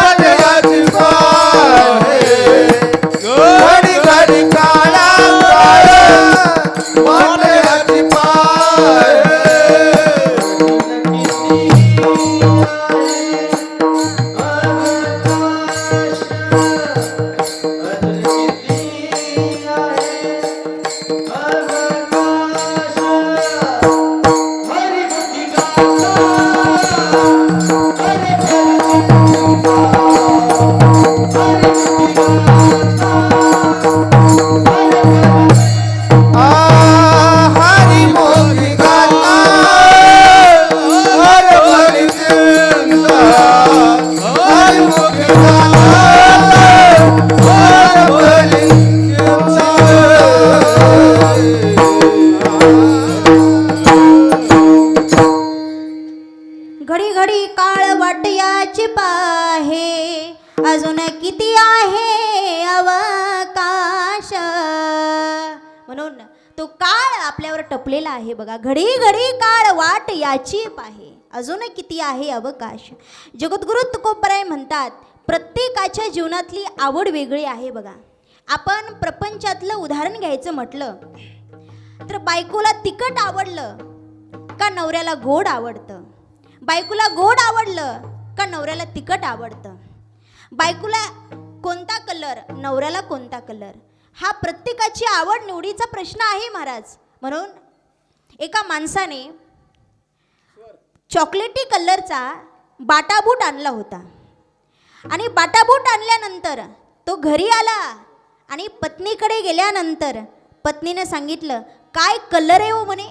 Speaker 2: वाटयाची पाहे हरी मोगी गाता हर बली जिंदा हरी मोगी गाता हर बली
Speaker 1: घडी घडी काळ वाटयाची पाहे, अजून किती आहे अवकाश. म्हणून तो काळ आपल्यावर टपलेला आहे बघा. घडी घडी काळ वाट याची पाहे, अजून किती आहे अवकाश. जगद्गुरु तुकोबराय म्हणतात प्रत्येकाच्या जीवनातली आवड वेगळी आहे बघा. आपण प्रपंचातलं उदाहरण घ्यायचं म्हटलं तर बायकोला तिखट आवडलं का नवऱ्याला गोड आवडतं, बायकोला गोड आवडलं का नवऱ्याला तिखट आवडतं, बायकोला कोणता कलर नवऱ्याला कोणता कलर, हा प्रत्येकाची आवड निवडीचा प्रश्न आहे महाराज. म्हणून एका माणसाने चॉकलेटी कलरचा बाटाबूट आणला होता आणि बाटाबूट आणल्यानंतर तो घरी आला आणि पत्नीकडे गेल्यानंतर पत्नीने सांगितलं काय कलर आहे हो म्हणे,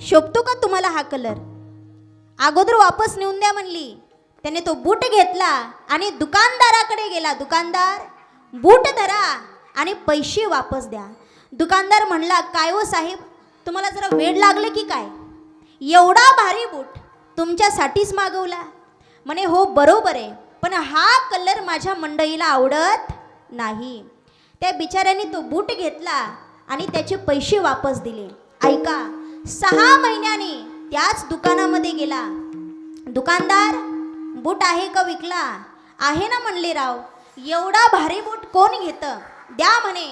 Speaker 1: शोभतो का तुम्हाला हा कलर, अगोदर वापस नेऊन द्या म्हणली. त्याने तो बूट घेतला आणि दुकानदाराकडे गेला. दुकानदार बूट धरा आणि पैसे वापस द्या. दुकानदार म्हणला काय हो साहेब तुम्हाला जरा वेळ लागले की काय, एवढा भारी बूट तुमच्यासाठीच मागवला. म्हणे हो बरोबर आहे, पण हा कलर माझ्या मंडळीला आवडत नाही. त्या बिचाऱ्याने तो बूट घेतला आणि त्याचे पैसे वापस दिले. ऐका, 6 महिन्याने त्याच दुकानामध्ये गेला. दुकानदार बूट आहे का विकला, आहे ना म्हणले राव, एवढा भारी बूट कोण घेतं, द्या म्हणे.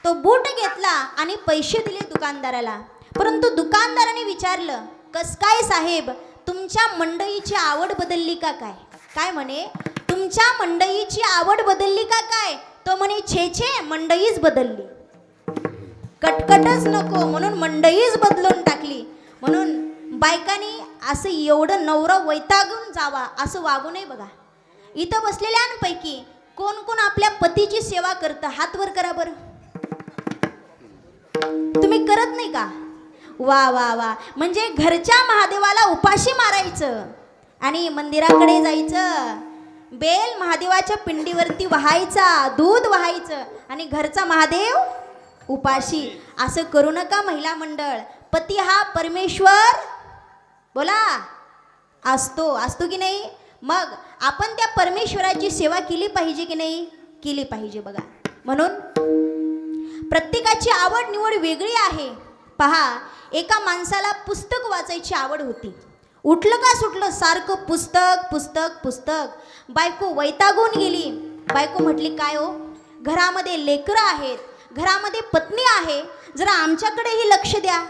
Speaker 1: तो बूट घेतला आणि पैसे दिले दुकानदाराला. परंतु दुकानदाराने विचारलं कस काय साहेब तुमच्या मंडईची आवड बदलली का काय, काय म्हणे तुमच्या मंडईची आवड बदलली का काय? तो म्हणे छे छे, मंडईच बदलली. कटकटच नको म्हणून मंडईच बदलून टाकली. म्हणून बायकांनी असं एवढं नवरा वैतागून जावा असं वागू नये. बघा, इथं बसलेल्यांपैकी कोण कोण आपल्या पतीची सेवा करतं? हात वर करा बरं. तुम्ही करत नाही का? वा वा वा. म्हणजे घरच्या महादेवाला उपाशी मारायचं आणि मंदिराकडे जायचं, बेल महादेवाच्या पिंडीवरती वाहायचा, दूध वाहायचं आणि घरचा महादेव उपाशी. असं करू नका महिला मंडळ. पती हा परमेश्वर बोला असतो, असतो की नाही? मग आपण त्या परमेश्वराची सेवा केली पाहिजे की नाही? केली पाहिजे. बघा, म्हणून प्रत्येकाची आवड निवड वेगळी आहे. पहा, एका माणसाला पुस्तक वाचायची आवड होती. उठलं का सुटलं सारखं पुस्तक पुस्तक पुस्तक. बायको वैतागून गेली. बायको म्हटली, काय हो, घरामध्ये लेकरं आहेत, घरामध्ये पत्नी आहे, जरा आमच्याकडेही लक्ष द्या.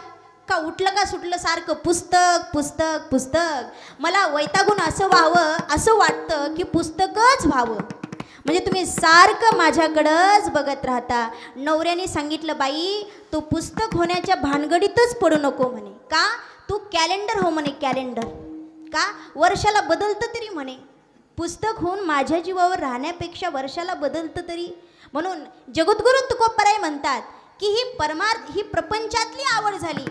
Speaker 1: का उठलं का सुटलं सारखं पुस्तक पुस्तक पुस्तक. मला वैतागून असं व्हावं, असं वाटतं की पुस्तकच व्हावं. म्हणजे तुम्ही सारखं माझ्याकडंच बघत राहता. नवऱ्याने सांगितलं, बाई तू पुस्तक होण्याच्या भानगडीतच पडू नको म्हणे. का? तू कॅलेंडर हो म्हणे, कॅलेंडर. का? वर्षाला बदलतं तरी म्हणे. पुस्तक होऊन माझ्या जीवावर राहण्यापेक्षा वर्षाला बदलतं तरी. म्हणून जगद्गुरु तुकोबराय म्हणतात की ही प्रपंचातली आवड झाली,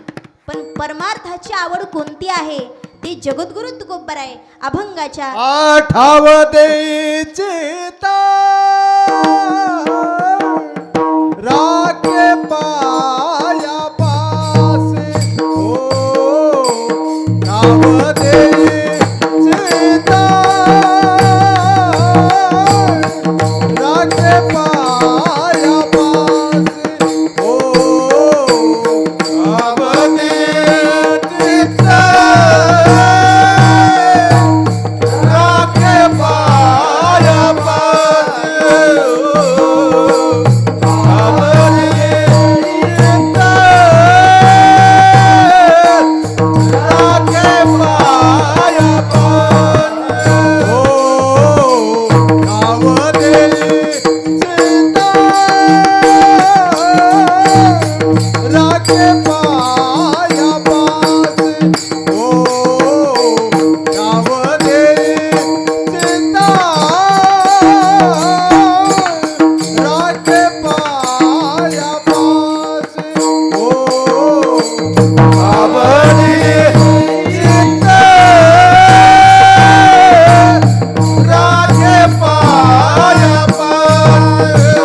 Speaker 1: पण परमार्थाची आवड कोणती आहे ते जगद्गुरु तुकोबराय अभंगाच्या
Speaker 2: आठाव दे चित्ता राखे पाया पासे हो. ठाव दे चित्ता राखे पाया पासे हो. ठाव दे चित्ता राखे पाया पासे हो. ठाव दे चित्ता राखे पाया पासे हो. ठाव दे चित्ता राखे पाया पासे हो. ठाव दे चित्ता राखे पाया पासे हो. ठाव दे चित्ता राखे पाया पासे हो. ठाव दे चित्ता राखे पाया पासे.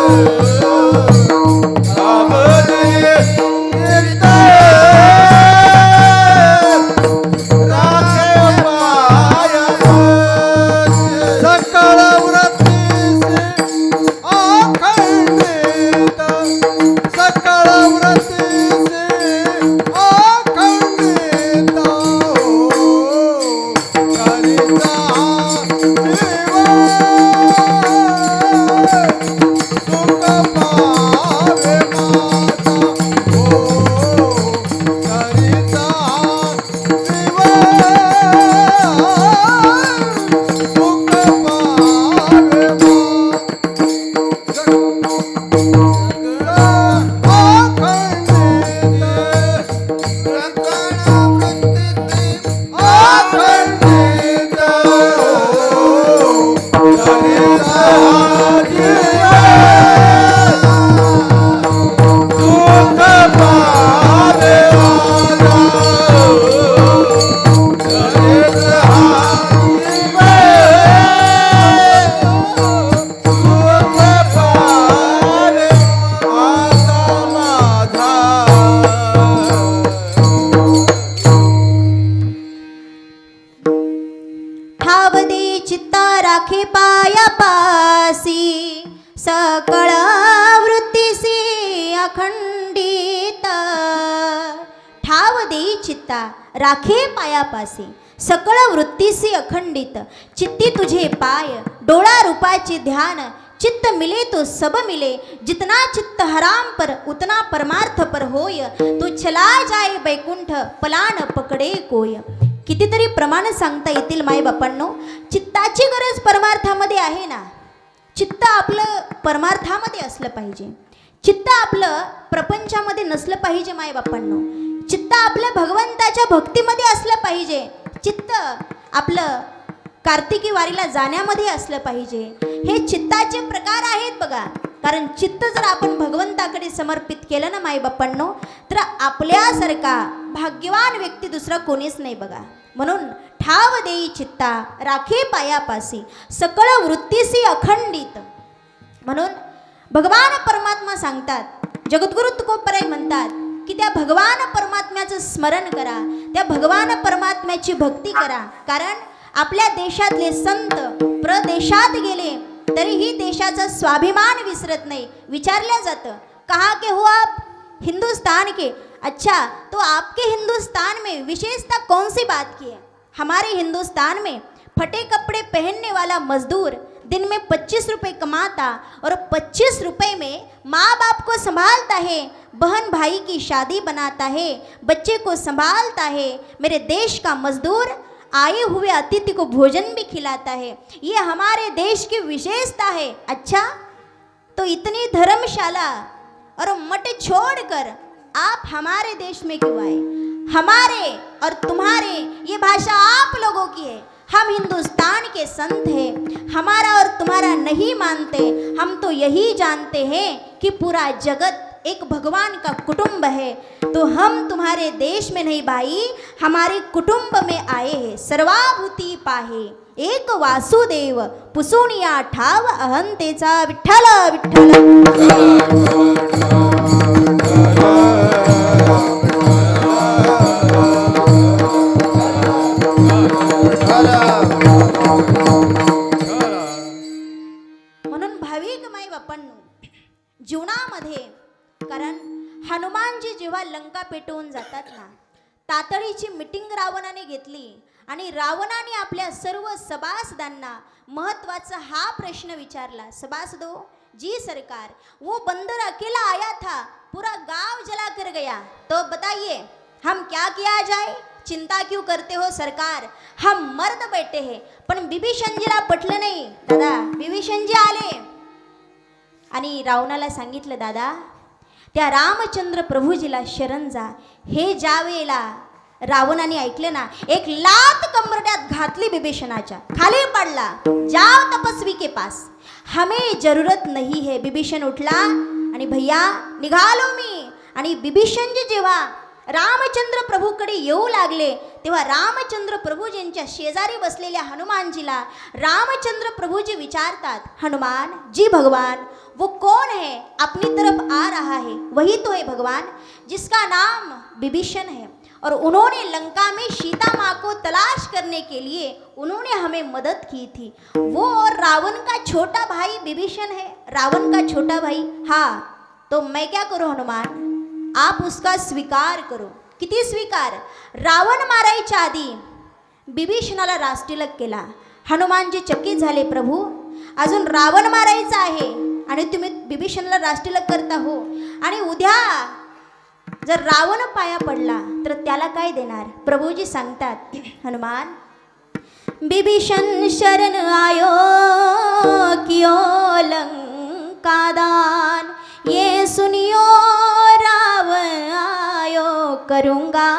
Speaker 2: सकळ व्रतीसे अखंडित, सकळ व्रतीसे अखंडित हो. करिता जीव सुख पावे माता हो. करिता जीव सुख पावे
Speaker 1: ठाव दे चित्ता राखे पाया पासी, सकळ वृत्तीसी अखंडित. ठाव दे चित्ता राखे पाया पासी, सकळ वृत्तीसी अखंडित. चित्ती तुझे पाय डोळा रूपाचे ध्यान, चित्त मिले तो सब मिले. जितना चित्त हराम पर उतना परमार्थ पर होय. तो चला जाए बैकुंठ पलान पकडे कोय. कितीतरी प्रमाण सांगता येतील मायबापांनो. चित्ताची गरज परमार्थामध्ये आहे ना. चित्त आपलं परमार्थामध्ये असलं पाहिजे. चित्त आपलं प्रपंचामध्ये नसलं पाहिजे मायबापांनो. चित्त आपलं भगवंताच्या भक्तीमध्ये असलं पाहिजे. चित्त आपलं कार्तिकी वारीला जाण्यामध्ये असलं पाहिजे. हे चित्ताचे प्रकार आहेत बघा. कारण चित्त जर आपण भगवंताकडे समर्पित केलं ना मायबापांनो, तर आपल्यासारखा भाग्यवान व्यक्ती दुसरा कोणीच नाही बघा. म्हणून ठाव देई चित्ता राखे पायापासी सकळ वृत्तीसी अखंडित. म्हणून भगवान परमात्मा सांगतात, जगद्गुरु तुकोबराय म्हणतात की त्या भगवान परमात्म्याचं स्मरण करा, त्या भगवान परमात्म्याची भक्ती करा. कारण आपल्या देशातले संत प्रदेशात गेले तरीही देशाचा स्वाभिमान विसरत नाही. विचारल्या जातं, कहाँ के हो आप? हिंदुस्तान के. अच्छा, तो आपके हिंदुस्तान में विशेषता कौन सी बात की है? हमारे हिंदुस्तान में फटे कपड़े पहनने वाला मजदूर दिन में 25 रुपए कमाता और 25 रुपए में माँ बाप को संभालता है, बहन भाई की शादी बनाता है, बच्चे को संभालता है. मेरे देश का मजदूर आए हुए अतिथि को भोजन भी खिलाता है. ये हमारे देश की विशेषता है. अच्छा, तो इतनी धर्मशाला और मठ छोड़कर आप हमारे देश में क्यों आए? हमारे और तुम्हारे ये भाषा आप लोगों की है. हम हिंदुस्तान के संत हैं, हमारा और तुम्हारा नहीं मानते. हम तो यही जानते हैं कि पूरा जगत एक भगवान का कुटुंब है. तो हम तुम्हारे देश में नहीं भाई, हमारे कुटुंब में आए हैं. सर्वाभूती पाहे एक वासुदेव पुसुनिया ठाव अहंतेचा विठ्ठल विठ्ठल. म्हणून भाविक माई बापांनो, जीवनामध्ये कारण हनुमानजी जेव्हा लंका पेटवून जातात ना, तातडीची मीटिंग रावणाने घेतली आणि रावणाने आपल्या सर्व सभासदांना महत्वाचा हा प्रश्न विचारला. सभासदो, जी सरकार, वो बंदर अकेला आया था, पूरा गांव जला कर गया, तो बताइए हम क्या किया जाए? चिंता क्यों करते हो सरकार, हम मर्द बैठे हैं. पण बिभीषणजीला पटलं नाही. दादा, बिभीषणजी आले आणि रावणाला सांगितलं, दादा त्या रामचंद्र प्रभूजीला शरण जा. हे ज्या वेळेला रावणाने ऐकलं ना, एक लात कंबरड्यात घातली बिभीषणाच्या, खाली पडला. जाओ तपस्वी के पास, हमें जरूरत नहीं है. बिभीषण उठला आणि भैया निघालो मी. आणि बिभीषणजी जेव्हा रामचंद्र प्रभूकडे येऊ लागले तेव्हा रामचंद्र प्रभूजींच्या शेजारी बसलेल्या हनुमानजीला रामचंद्र प्रभूजी विचारतात, हनुमान जी भगवान, वो कौन है अपनी तरफ आ रहा है? वही तो है भगवान जिसका नाम विभीषण है, और उन्होंने लंका में सीता माँ को तलाश करने के लिए उन्होंने हमें मदद की थी. वो और रावण का छोटा भाई विभीषण है, रावण का छोटा भाई. हाँ, तो मैं क्या करूँ हनुमान? आप उसका स्वीकार करो. किती स्वीकार? रावण मारायच्या आधी बिभीषणाला राष्ट्रतिलक केला. हनुमानजी चकित झाले, प्रभू अजून रावण मारायचा आहे आणि तुम्ही बिभीषणाला राष्ट्रतिलक करता हो, आणि उद्या जर रावण पाया पडला तर त्याला काय देणार? प्रभूजी सांगतात, हनुमान बिभीषण शरण आयो कियो लंका दान, ये सुनियो रावण आयो करूंगा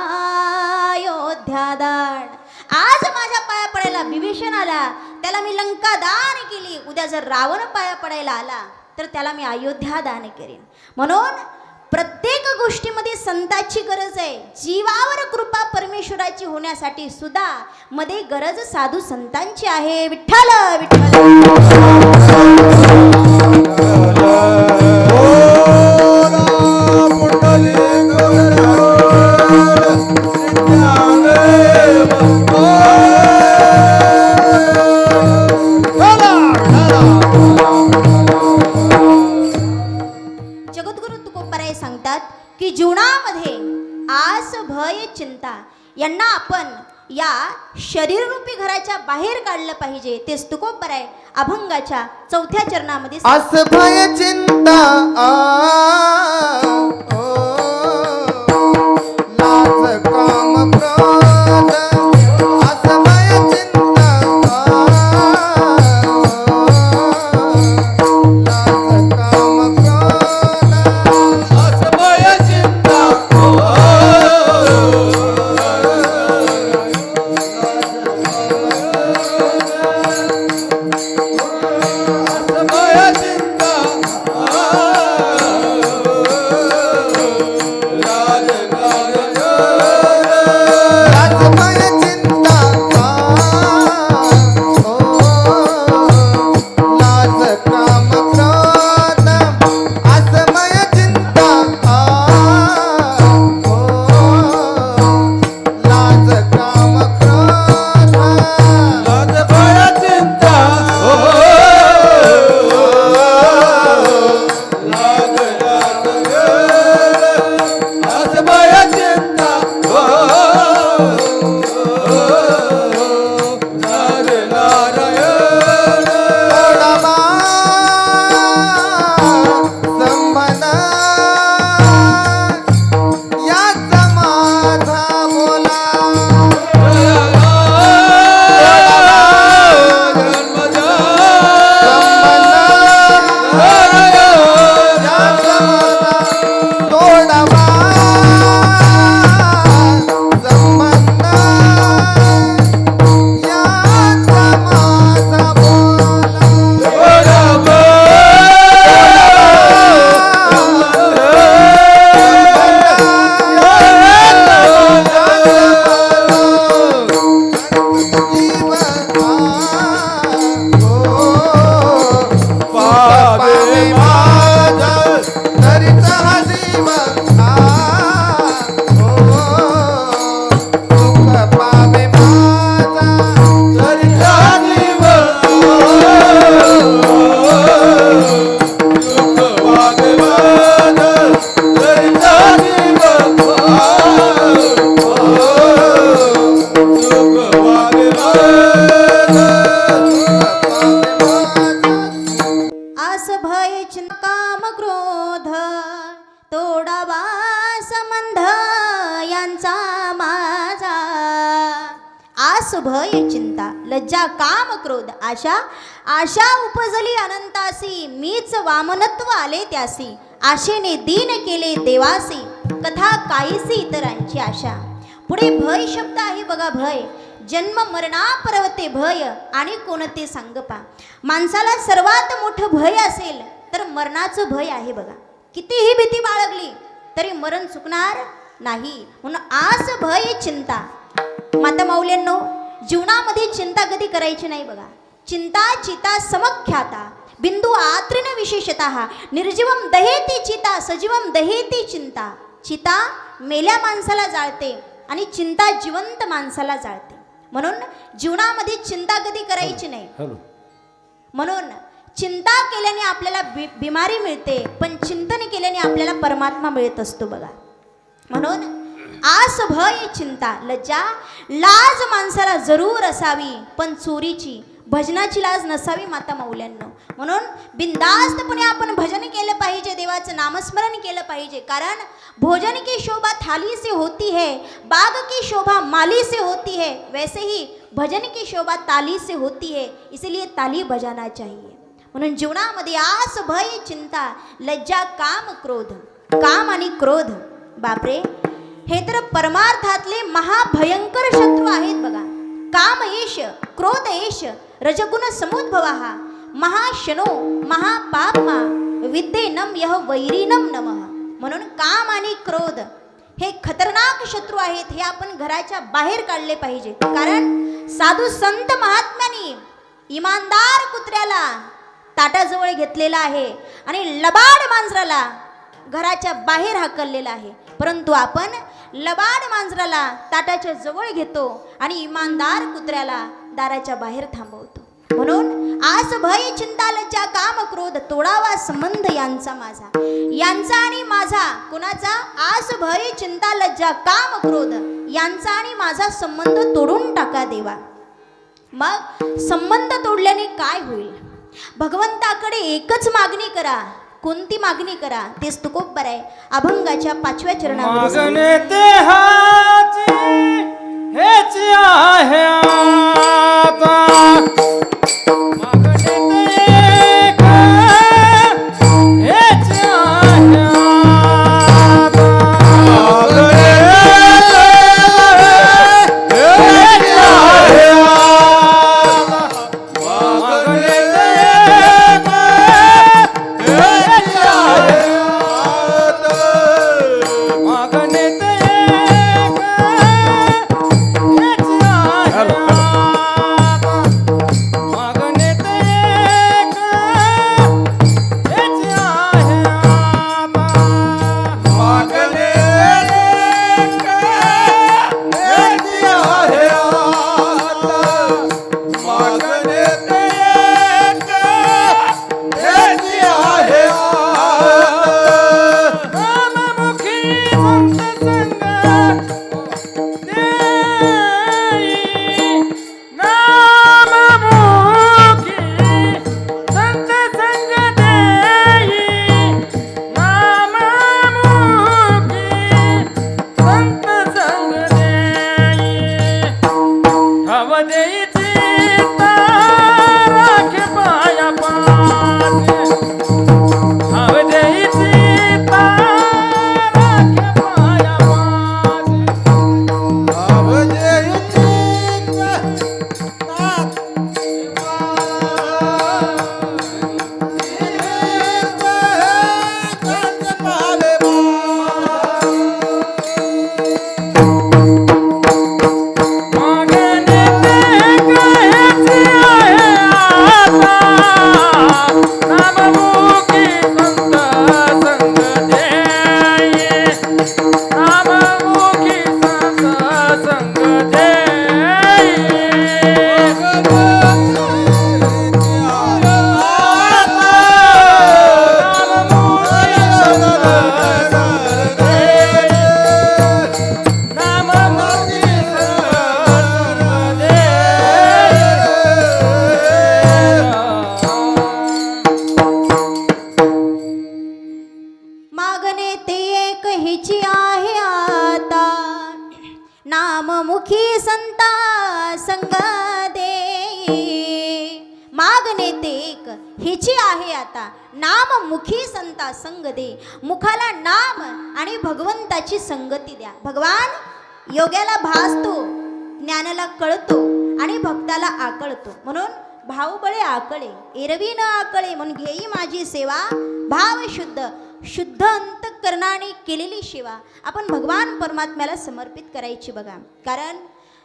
Speaker 1: अयोध्या दान. आज माझ्या पाया पडायला बिभीषण आला, त्याला मी लंका दान केली. उद्या जर रावण पाया पडायला आला तर त्याला मी अयोध्या दान करेन. म्हणून प्रत्येक गोष्टीमध्ये संताची गरज आहे. जीवावर कृपा परमेश्वराची होण्यासाठी सुद्धा मध्ये गरज साधू संतांची आहे. विठ्ठल विठ्ठल. जगद्गुरु तुकोबराय सांगतात की जीवनामध्ये आस भय चिंता यांना आपण या शरीररूपी घराच्या बाहेर काढलं पाहिजे. तेच तुकोबराय अभंगाच्या 4थ्या चरणामध्ये
Speaker 2: आस भय चिंता लाज काम क्रोध
Speaker 1: भय चिंता काम क्रोध तोडावा संबंध यांचा माझा. आस भय चिंता लज्जा काम क्रोध आशा आशा उपजली अनंतासी. मीच वामनत्व आले त्यासी. आशेने दीन केले देवासी. कथा काहीसी इतरांची आशा. पुढे भय शब्द आहे बघा. भय जन्म मरणा पर्वते भय आणि कोणते सांगपा. माणसाला सर्वात मोठं भय असेल तर मरणाचं भय आहे बघा. कितीही भीती बाळगली तरी मरण चुकणार नाही. म्हणून आस भय चिंता. माता माऊल्यांनो, जीवनामध्ये चिंता कधी करायची नाही बघा. चिंता चिता समख्याता बिंदू आत्रिन विशेषतः निर्जीवम दहेती चिता सजीवम दहेती चिंता. चिता मेल्या माणसाला जाळते आणि चिंता जिवंत माणसाला जाळते. म्हणून जीवनामध्ये चिंता कधी करायची नाही. म्हणून चिंता केल्याने आपल्याला बिमारी मिळते, पण चिंतन केल्याने आपल्याला परमात्मा मिळत असतो बघा. म्हणून आस भय चिंता लज्जा लाज माणसाला जरूर असावी, पण चोरीची भजनाची लाज नसावी माता माऊल्यांनो. म्हणून बिनधास्तपणे आपण भजन केलं पाहिजे, देवाचं नामस्मरण केलं पाहिजे. कारण भोजन की शोभा थाली से होती है, बाग की शोभा माली से होती है, वैसे ही भजन की शोभा ताली से होती है, इसलिए ताली बजाना चाहिए. म्हणून जीवनामध्ये आस भय चिंता लज्जा काम क्रोध. काम आणि क्रोध बापरे, हे तर परमार्थातले महाभयंकर शत्रू आहेत बघा. काम एष क्रोध एष रजगुण समुद्भवः महाशनो महापापमा विद्येनम यह वैरिनम नमः. म्हणून काम आणि क्रोध हे खतरनाक शत्रू आहेत. हे आपण घराच्या बाहेर काढले पाहिजे. कारण साधू संत महात्म्यांनी इमानदार कुत्र्याला ताटाजवळ घेतलेला आहे आणि लबाड मांजराला घराच्या बाहेर हाकललेला आहे. परंतु आपण लबाड मांजराला ताटाच्या जवळ घेतो आणि इमानदार कुत्र्याला दाराच्या बाहेर थांबवतो. म्हणून आस भय चिंता लज्जा काम क्रोध तोडावा संबंध यांचा माझा. यांचा आणि माझा कुणाचा? आस भय चिंता लज्जा काम क्रोध यांचा आणि माझा संबंध तोडून टाका देवा. मग संबंध तोडल्याने काय होईल? भगवंताकडे एकच मागणी करा. कोणती मागणी करा? तेच तुकोबर आहे. अभंगाच्या 5व्या चरणामध्ये
Speaker 4: मागणे ते हाची हेच आहे आता. मागणे ते एक हेच आहे आता.
Speaker 2: मागणे हेच आहे आता. मागणे हेच आहे आता.
Speaker 4: मागणे ते एक हेच आहे आता. मागणे ते
Speaker 1: मुखी संता संग दे मागणे ते एक हिची आहे आता नाम मुखी संता संग दे मुखाला नाम आणि भगवंताची संगती द्या. भगवान योग्याला भासतो, ज्ञानाला कळतो आणि भक्ताला आकळतो. म्हणून भाऊबळे आकळे एरवी न आकळे म्हणून घेई माझी सेवा भाव शुद्ध शुद्ध अंतःकरणाने केलेली सेवा आपण भगवान परमात्म्याला समर्पित करायची बघा. कारण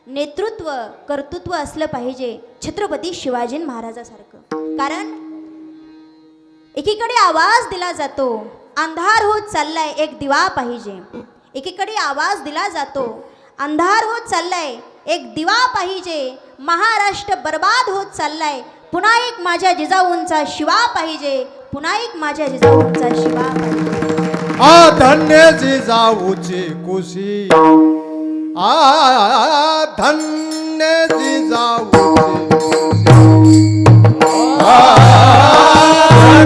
Speaker 1: नेतृत्व कर्तृत्व असलं पाहिजे छत्रपती शिवाजी महाराजासारखं. कारण एकीकडे आवाज दिला जातो अंधार होत चाललाय एक दिवा पाहिजे. एकीकडे आवाज दिला जातो अंधार होत चाललाय एक दिवा पाहिजे. महाराष्ट्र बर्बाद होत चाललाय पुन्हा एक माझ्या जिजाऊंचा शिवा पाहिजे. पुन्हा एक माझ्या जिजाऊंचा शिवा पाहिजे.
Speaker 2: आ धन्य जिजाऊची कुशी आ धन्य जिजाऊची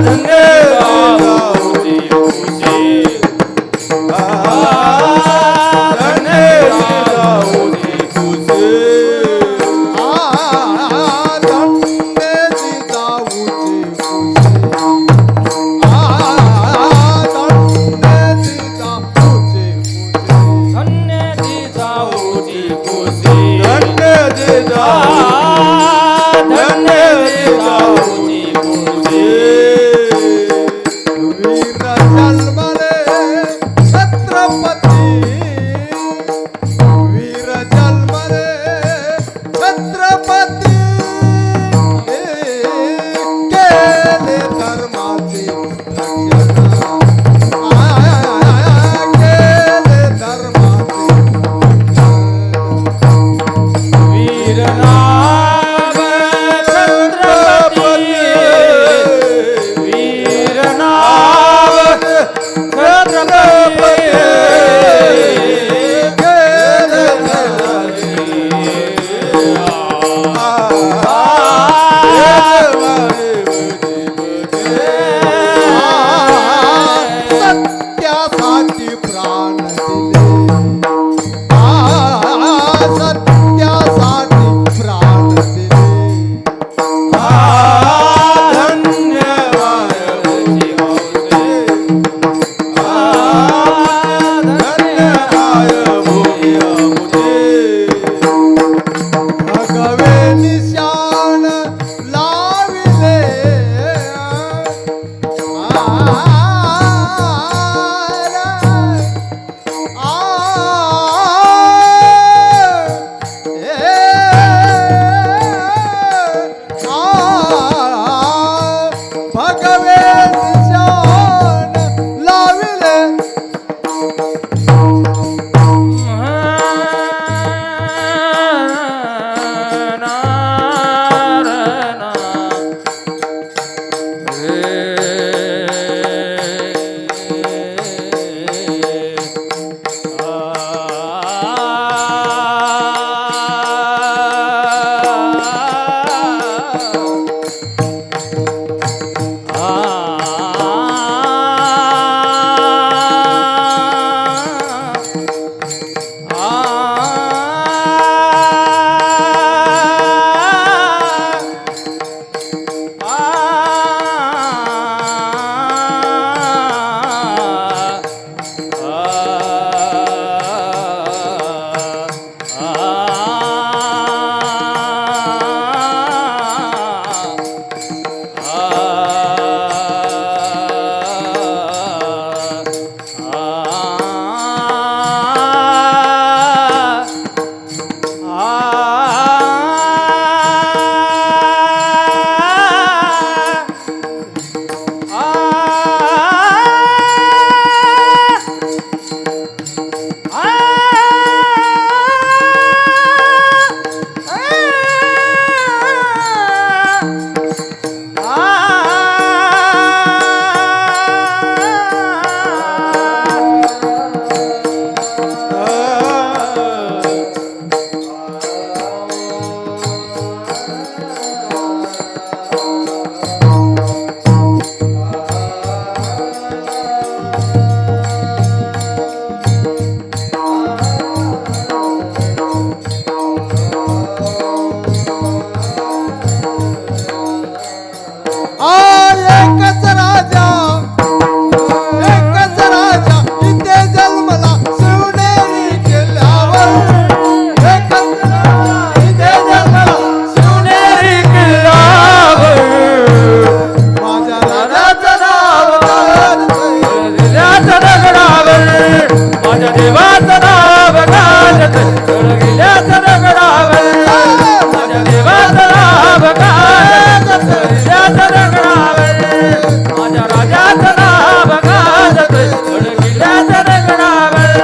Speaker 4: धन्य जिजाऊची कुशी देवाचं नाव गाजत गडगिल्याच्या दगडावर माझ्या देवाचं नाव गाजत गडगिल्याच्या दगडावर माझ्या राजाचं नाव गाजत गडगिल्याच्या दगडावर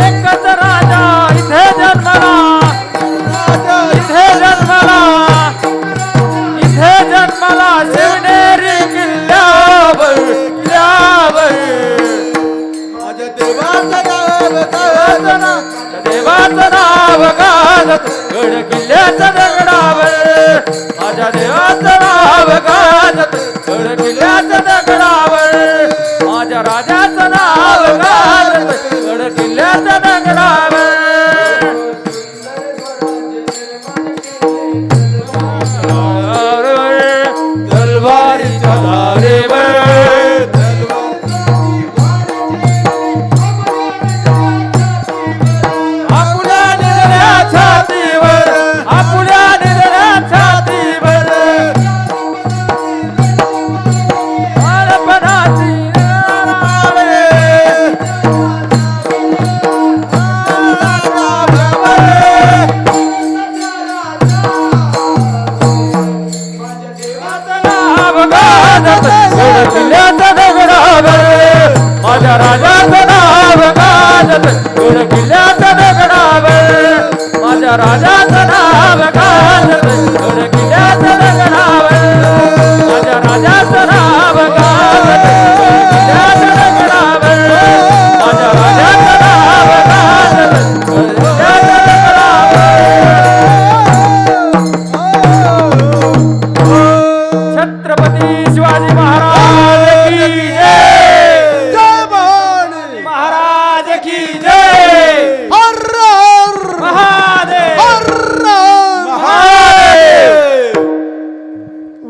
Speaker 4: एकच राजा इथे जन्मला इथे जन्मला इथे जन्मला शिवनेरी किल्ल्यावर किल्ल्यावर
Speaker 2: माझ्या देवाचं नाव
Speaker 4: देवाचं नाव गाजत गड किल्ल्याच्या दगडावर माझ्या देवाचं नाव गाजत गड किल्ल्याच्या दगडावर माझ्या राजाचं नाव गाजत गड किल्ल्याच्या दगडावर तलवारीच्या धारेवर आपुल्या निरल्या छातीवर आपुल्या निरल्या छातीवर बाळपणाची नावे नाव गाजत गड किल्ल्याच्या दगडावर माझ्या राजाचं नाव गाजत गड किल्ल्याच्या दगडावर माझ्या राजाचं नाव गाजत गड किल्ल्याच्या दगडावर माझ्या राजाचं नाव गाजत गड किल्ल्याच्या दगडावर माझ्या राजाचं नाव गाजत गड किल्ल्याच्या दगडावर छत्रपती शिवाजी महाराज की जय
Speaker 2: जय भवानी
Speaker 4: महाराज की जय
Speaker 2: हर हर
Speaker 4: महादेव
Speaker 2: हर महादेव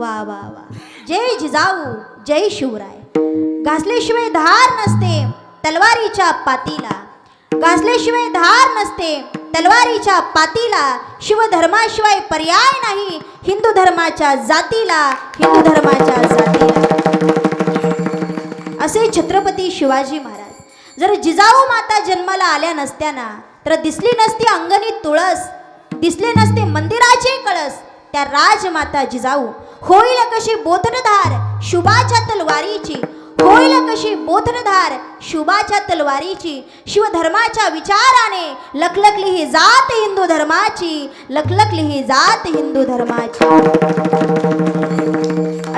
Speaker 1: वा वा वा. जय जिजाऊ जय शिवराय. घासल्याशिवाय धार नसते तलवारीच्या पातीला, घासल्याशिवाय धार नसते तलवारीच्या पातीला. शिवधर्माशिवाय पर्याय नाही हिंदू धर्माच्या जातीला, हिंदू धर्माच्या जातीला. असे छत्रपती शिवाजी महाराज. जर जिजाऊ माता जन्माला आल्या नसत्याना तर दिसली नसती अंगणी तुळस, दिसले नसते मंदिराचे कळस. त्या राजमाता जिजाऊ होईल कशी बोथडधार शुभाच्या तलवारीची, होईल कशी बोथडधार शुभाच्या तलवारीची. शिवधर्माच्या विचाराने लखलखली ही जात हिंदू धर्माची, लखलखली ही जात हिंदू धर्माची.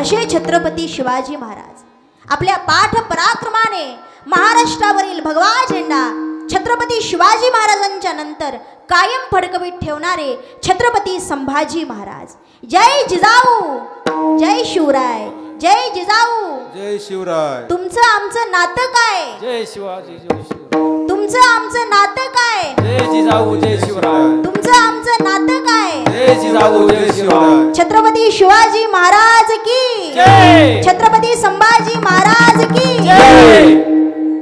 Speaker 1: असे छत्रपती शिवाजी महाराज आपल्या पाठ पराक्रमाने महाराष्ट्रावरील भगवा झेंडा छत्रपती शिवाजी महाराजांच्या नंतर कायम फडकवीत ठेवणारे छत्रपती संभाजी महाराज. जय जिजाऊ जय शिवराय. जय जिजाऊ.
Speaker 3: जय शिवराय.
Speaker 1: तुमचं आमचं नातं काय,
Speaker 4: जय शिवाजी जय शिवराय
Speaker 1: तुमचं आमचं नातं काय,
Speaker 4: जय जिजाऊ जय शिवराय
Speaker 1: तुमचं आमचं नातं काय.
Speaker 4: जय जिजाऊ जय शिवराय
Speaker 1: छत्रपती शिवाजी महाराज की
Speaker 4: जय
Speaker 1: छत्रपती संभाजी महाराज की
Speaker 4: जय.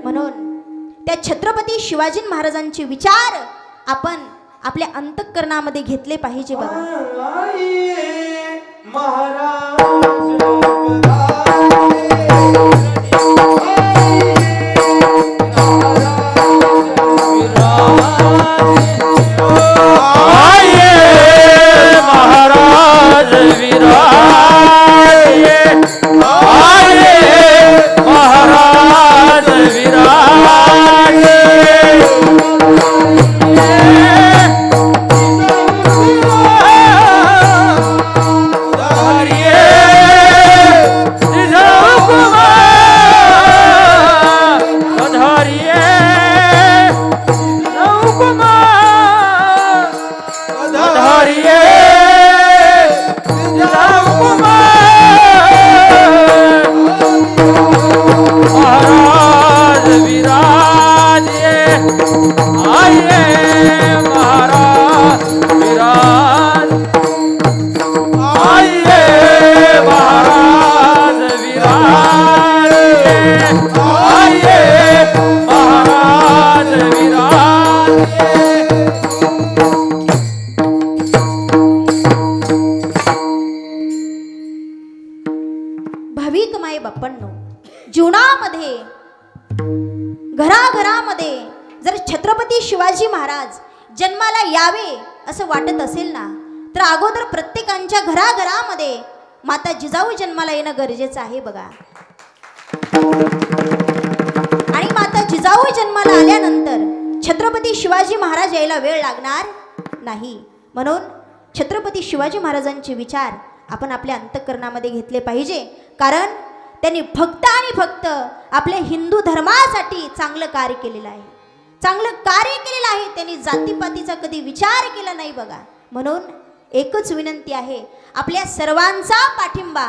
Speaker 1: म्हणून त्या छत्रपती शिवाजी महाराजांचे विचार आपण आपल्या अंतःकरणामध्ये घेतले पाहिजे बघा.
Speaker 4: महाराज विराज महाराज विराज महाराज विराज आइए महाराज विराज आइए महाराज विराज आइए महाराज विराज.
Speaker 1: भाविक माय बाप्पांनो, जीवनामध्ये घराघरामध्ये जर छत्रपती शिवाजी महाराज जन्माला यावे असं वाटत असेल ना, तर अगोदर प्रत्येकांच्या घराघरामध्ये माता जिजाऊ जन्माला येणं गरजेचं आहे बघा. आणि माता जिजाऊ जन्माला आल्यानंतर छत्रपती शिवाजी महाराज यायला वेळ लागणार नाही. म्हणून छत्रपती शिवाजी महाराजांचे विचार आपण आपल्या अंतःकरणामध्ये घेतले पाहिजे. कारण त्यांनी फक्त आणि फक्त आपल्या हिंदू धर्मासाठी चांगलं कार्य केलेलं आहे, चांगलं कार्य केलेलं आहे. त्यांनी जातीपातीचा कधी विचार केला नाही बघा. म्हणून एकच विनंती आहे, आपल्या सर्वांचा पाठिंबा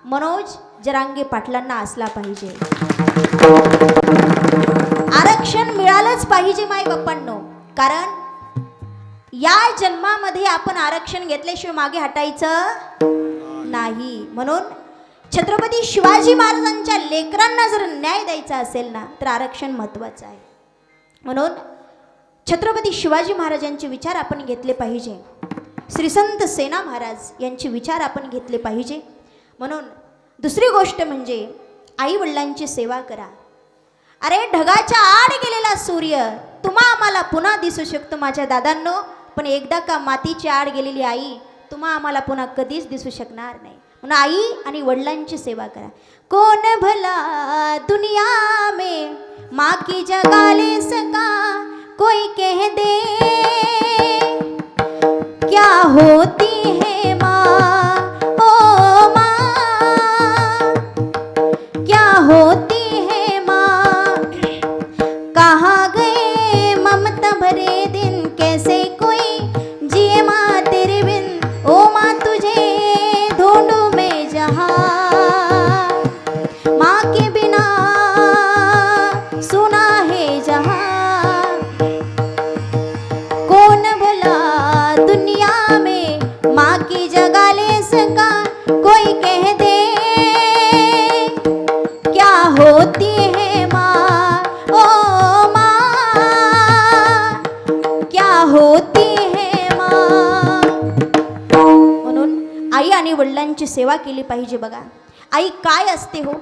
Speaker 1: मनोज जरांगे पाटलांना असला पाहिजे. आरक्षण मिळालंच पाहिजे माय बाप्पांनो. कारण या जन्मामध्ये आपण आरक्षण घेतल्याशिवाय मागे हटायचं नाही. म्हणून छत्रपती शिवाजी महाराजांच्या लेकरांना जर न्याय द्यायचा असेल ना, तर आरक्षण महत्त्वाचं आहे. म्हणून छत्रपती शिवाजी महाराजांचे विचार आपण घेतले पाहिजे. श्री संत सेना महाराज यांचे विचार आपण घेतले पाहिजे. म्हणून दुसरी गोष्ट म्हणजे आई वडिलांची सेवा करा. अरे ढगाच्या आड गेलेला सूर्य तुम्हा आम्हाला पुन्हा दिसू शकतो माझ्या दादांनो, पण एकदा का मातीची आड गेलेली आई तुम्हा आम्हाला पुन्हा कधीच दिसू शकणार नाही. म्हणून आई आणि वडिलांची सेवा करा. कोण भला दुनिया में माँ की जगह ले सका, कोई कह दे क्या होती है माँ, ओ माँ क्या होती है माँ. कहाँ गए ममता भरे दिन, कैसे कोई जिए माँ तेरे बिन, ओ माँ तुझे ढूंढूं मैं जहाँ, माँ के बिना सुना है जहाँ. कौन भला दुनिया में माँ की जगह ले सका, कोई कह दे क्या होती है माँ, ओ माँ क्या होती है माँ. म्हणून आई आणि वडिलांची सेवा केली पाहिजे बघा. आई काय असते हो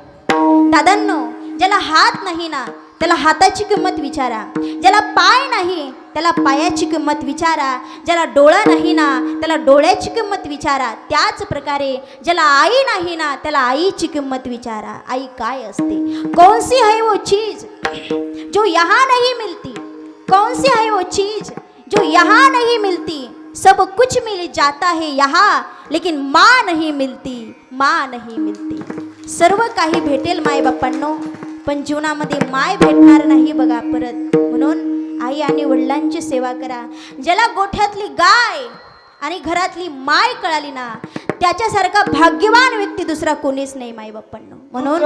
Speaker 1: दादांनो. ज्याला हात नाही ना त्याला हाताची किंमत विचारा, ज्याला पाय नाही त्याला पायाची किंमत विचारा, ज्याला डोळा नाही ना त्याला डोळ्याची किंमत विचारा. त्याच प्रकारे ज्याला आई नाही ना त्याला आईची किंमत विचारा. आई काय असते. कौन सी है वो चीज जो यहाँ नहीं मिलती, कौन सी है वो चीज जो यहाँ नहीं मिलती. सब कुछ मिल जाता है यहाँ, लेकिन माँ नहीं मिलती, माँ नहीं मिलती. सर्व काही भेटेल माय बाप्पांनो, पण जीवनामध्ये माय भेटणार नाही बघा परत. म्हणून आई आणि वडिलांची सेवा करा. ज्याला गोठ्यातली गाय आणि घरातली माय कळाली ना त्याच्यासारखा भाग्यवान व्यक्ती दुसरा कोणीच नाही माय बाप्पांनो. म्हणून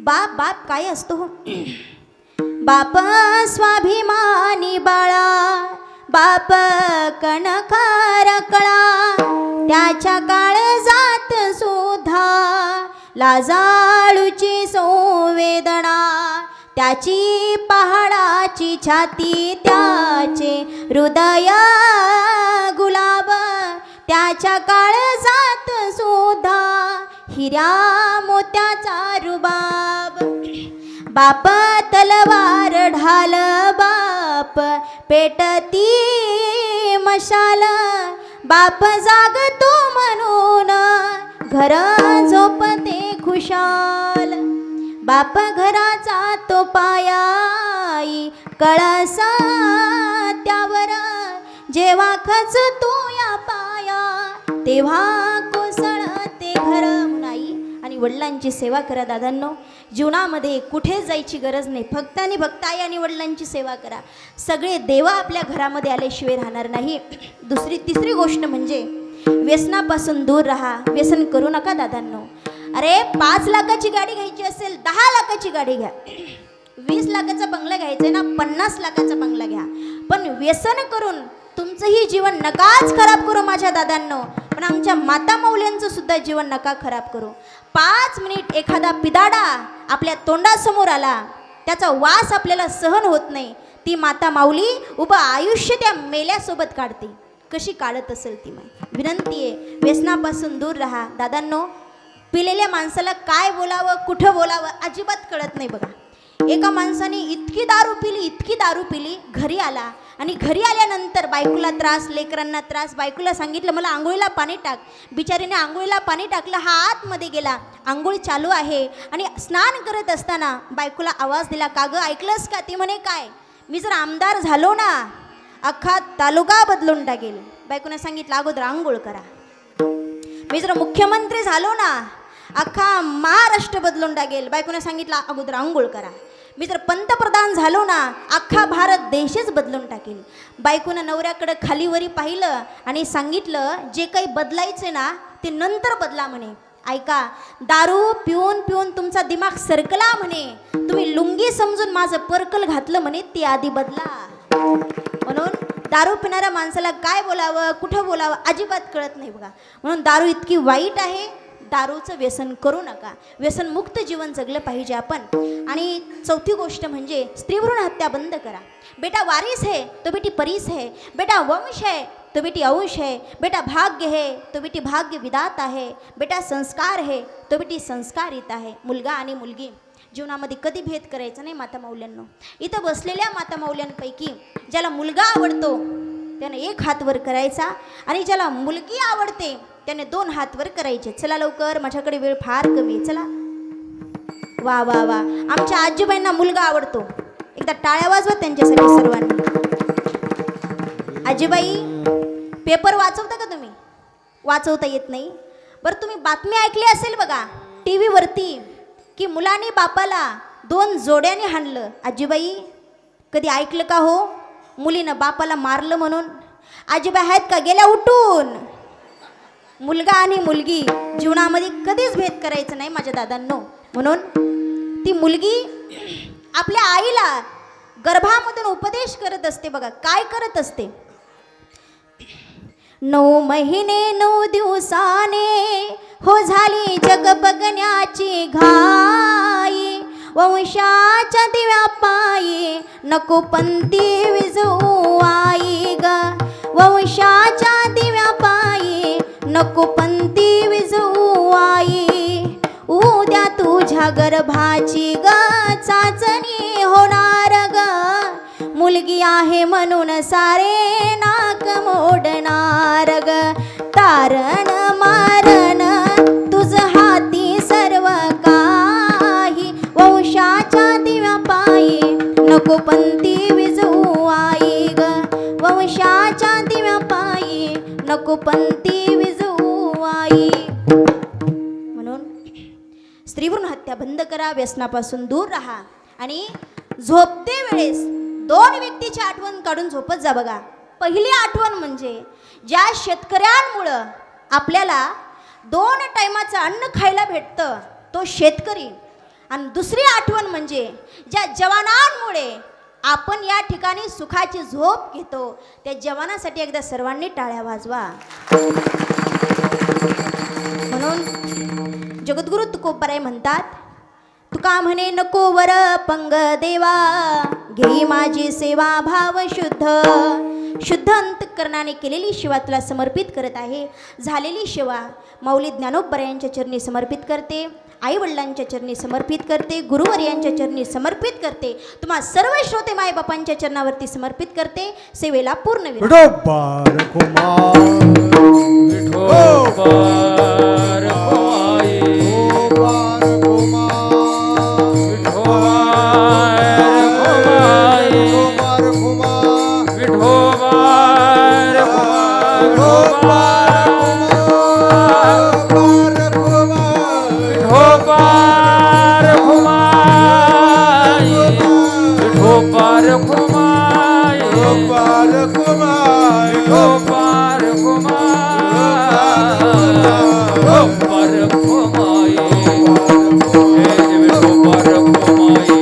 Speaker 1: बाप बाप काय असतो हो. बाप स्वाभिमानी बाळा, बाप कणकार कळा, त्याच्या काळजात सुद्धा लाजाळूची संवेदना, त्याची पहाडाची छाती, त्याचे हृदय गुलाब, त्याच्या काळजात सुद्धा हिऱ्या मोत्याचा रुबाब. बाप तलवार ढाल, बाप पेटती मशाल, बाप जागतो म्हणून घर झोपते खुशाल. बाप घराचा तो पायाई कळसा त्यावर, जेव्हा खचतो या पाया तेव्हा कोसळते घर. आई आणि वडिलांची सेवा करा दादांनो. जीवनामध्ये कुठे जायची गरज नाही, फक्त आणि फक्त आई आणि वडिलांची सेवा करा. सगळे देव आपल्या घरामध्ये आल्याशिवाय राहणार नाही. तिसरी गोष्ट म्हणजे व्यसनापासून दूर राहा. व्यसन करू नका दादांनो. अरे 5 लाखाची गाडी घ्यायची असेल 10 लाखाची गाडी घ्या. 20 लाखाचा बंगला घ्यायचा आहे ना 50 लाखाचा बंगला घ्या, पण व्यसन करून तुमचंही जीवन नकाच खराब करू माझ्या दादांनो, पण आमच्या माता मौल्यांचं सुद्धा जीवन नका खराब करू. 5 मिनिट एखादा पिदाडा आपल्या तोंडासमोर आला, त्याचा वास आपल्याला सहन होत नाही, ती माता माऊली उभं आयुष्य त्या मेल्यासोबत काढते. कशी काढत असेल ती माय. विनंती आहे, व्यसनापासून दूर राहा दादांनो. पिलेल्या माणसाला काय बोलावं कुठं बोलावं अजिबात कळत नाही बघा. एका माणसाने इतकी दारू पिली, घरी आला आणि घरी आल्यानंतर बायकोला त्रास, लेकरांना त्रास. बायकोला सांगितलं मला आंघोळीला पाणी टाक. बिचारीने आंघोळीला पाणी टाकलं, हा आतमध्ये गेला, आंघोळ चालू आहे आणि स्नान करत असताना बायकोला आवाज दिला, का गं ऐकलंस का? ती म्हणे काय? मी जर आमदार झालो ना अख्खा तालुका बदलून टाकेल. बायकोने सांगितलं अगोदर आंघोळ करा. मी जर मुख्यमंत्री झालो ना अख्खा महाराष्ट्र बदलून टाकेल. बायकोने सांगितलं अगोदर आंघोळ करा. मी जर पंतप्रधान झालो ना अख्खा भारत देशच बदलून टाकेल. बायकोनं नवऱ्याकडे खालीवरी पाहिलं आणि सांगितलं जे काही बदलायचं ना ते नंतर बदला म्हणे. ऐका, दारू पिऊन पिऊन तुमचा दिमाग सरकला म्हणे, तुम्ही लुंगी समजून माझं पर्कल घातलं म्हणे, ते आधी बदला. म्हणून दारू पिणाऱ्या माणसाला काय बोलावं कुठं बोलावं अजिबात कळत नाही बघा. म्हणून दारू इतकी वाईट आहे, दारूचं व्यसन करू नका. व्यसनमुक्त जीवन जगलं पाहिजे आपण. आणि चौथी गोष्ट म्हणजे स्त्रीभ्रूण हत्या बंद करा. बेटा वारिस है तो बेटी परीस है, बेटा वंश है तो बेटी अंश है, बेटा भाग्य है तो बेटी भाग्य विधाता है, बेटा संस्कार है तो बेटी संस्कारिता है. मुलगा आणि मुलगी जीवनामध्ये कधी भेद करायचा नाही माता मौल्यांनो. इथं बसलेल्या माता मौल्यांपैकी ज्याला मुलगा आवडतो त्याने 1 हात वर करायचा आणि ज्याला मुलगी आवडते त्याने 2 हात वर करायचे. चला लवकर, माझ्याकडे वेळ फार कमी आहे. चला. वा वा वा, आमच्या आजीबाईंना मुलगा आवडतो. एकदा टाळ्या वाजवा त्यांच्यासाठी सर्वांनी. आजीबाई, पेपर वाचवता का तुम्ही? वाचवता येत नाही? बरं, तुम्ही बातमी ऐकली असेल बघा टी व्हीवरती की मुलाने बापाला 2 जोड्याने हाणलं. आजीबाई, कधी ऐकलं का हो मुलीनं बापाला मारलं म्हणून? आजीबाई आहेत का? गेल्या उठून. मुलगा आणि मुलगी जीवनामध्ये कधीच भेद करायचं नाही माझ्या दादांनो. म्हणून ती मुलगी आपल्या आईला गर्भामधून उपदेश करत असते बघा. काय करत असते? 9 महिने 9 दिवसाने हो झाली जग बघण्याची घाई, वंशाच्या दिव्या पायी नको पंथी विजू आई ग, वंशाच्या दिव्या पायी नको पंथी विजू आई. उद्या तुझ्या गर्भाची ग चाचणी होणार ग, मुलगी आहे म्हणून सारे नाक मोडणार ग. तारण मारण तुझ हाती सर्व काही, वंशाच्या दिव्या पायी नको पंथी विजू आई ग, वंशाच्या दिव्या पायी नको पंथी विजू आई. म्हणून स्त्रीभ्रूण हत्या बंद करा, व्यसनापासून दूर राहा आणि झोपते वेळेस 2 व्यक्तीची आठवण काढून झोपत जा बघा. पहिली आठवण म्हणजे ज्या शेतकऱ्यांमुळं आपल्याला 2 टायमाचं अन्न खायला भेटतं तो शेतकरी. आणि दुसरी आठवण म्हणजे ज्या जवानांमुळे आपण या ठिकाणी सुखाची झोप घेतो त्या जवानासाठी एकदा सर्वांनी टाळ्या वाजवा. म्हणून जगद्गुरु तुकोबाराय म्हणतात, तुका म्हणे नको वर पंग देवा, घेई माझी सेवा भाव शुद्ध अंतःकरणाने केलेली सेवा तुला समर्पित करत आहे. झालेली सेवा माऊली ज्ञानोबा यांच्या चरणी समर्पित करते, आई वडिलांच्या चरणी समर्पित करते, गुरुवर्यांच्या चरणी समर्पित करते, तुम्हा सर्व श्रोते माय बापांच्या चरणावरती समर्पित करते. सेवेला पूर्ण विराम.
Speaker 3: विठोबार कुमार,
Speaker 4: विठोबार कुमाई,
Speaker 2: विठोबार कुमार,
Speaker 4: विठोबार कुमाई,
Speaker 2: विठोबार कुमार,
Speaker 4: विठोबार कुमाई, विठोबार कुमाई, विठोबार कुमाई,
Speaker 2: विठोबार कुमार,
Speaker 4: विठोबार कुमाई, विठोबार कुमाई, विठोबार कुमाई.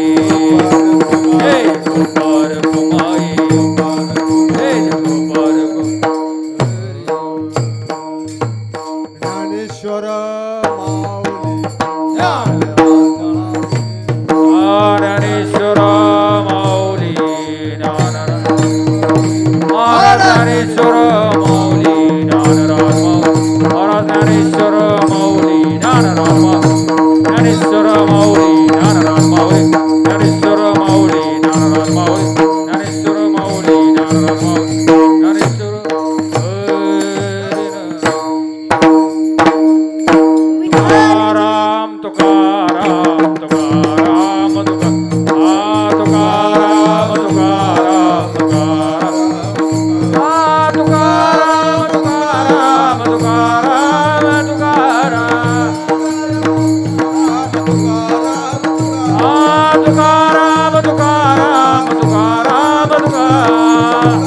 Speaker 4: तुकाराम तुकाराम तुकाराम तुकाराम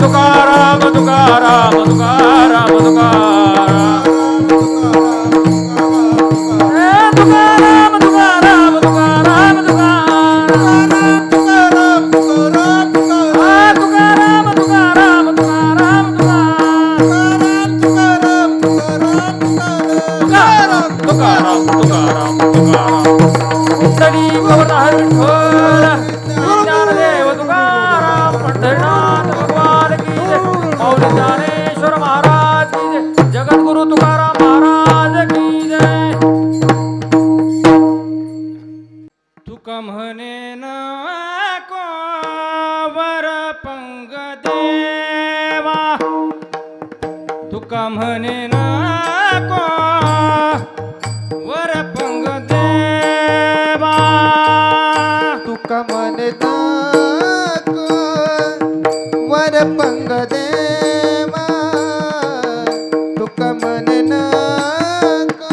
Speaker 4: तुकाराम तुकाराम तुकाराम तुकाराम तुकाराम तुकाराम कुंडली गोवर्धन विठ्ठल ज्ञानदेव तुकाराम पंढरीनाथ भगवान की जय माऊली ज्ञानेश्वर महाराज की जय जगद्गुरु तुकाराम महाराज की जय तुका म्हणे नको वर पंग देवा तुका म्हणे नको वर पंग देवा
Speaker 2: तुका म्हणे नको वर पंग देवा तुका म्हणे नको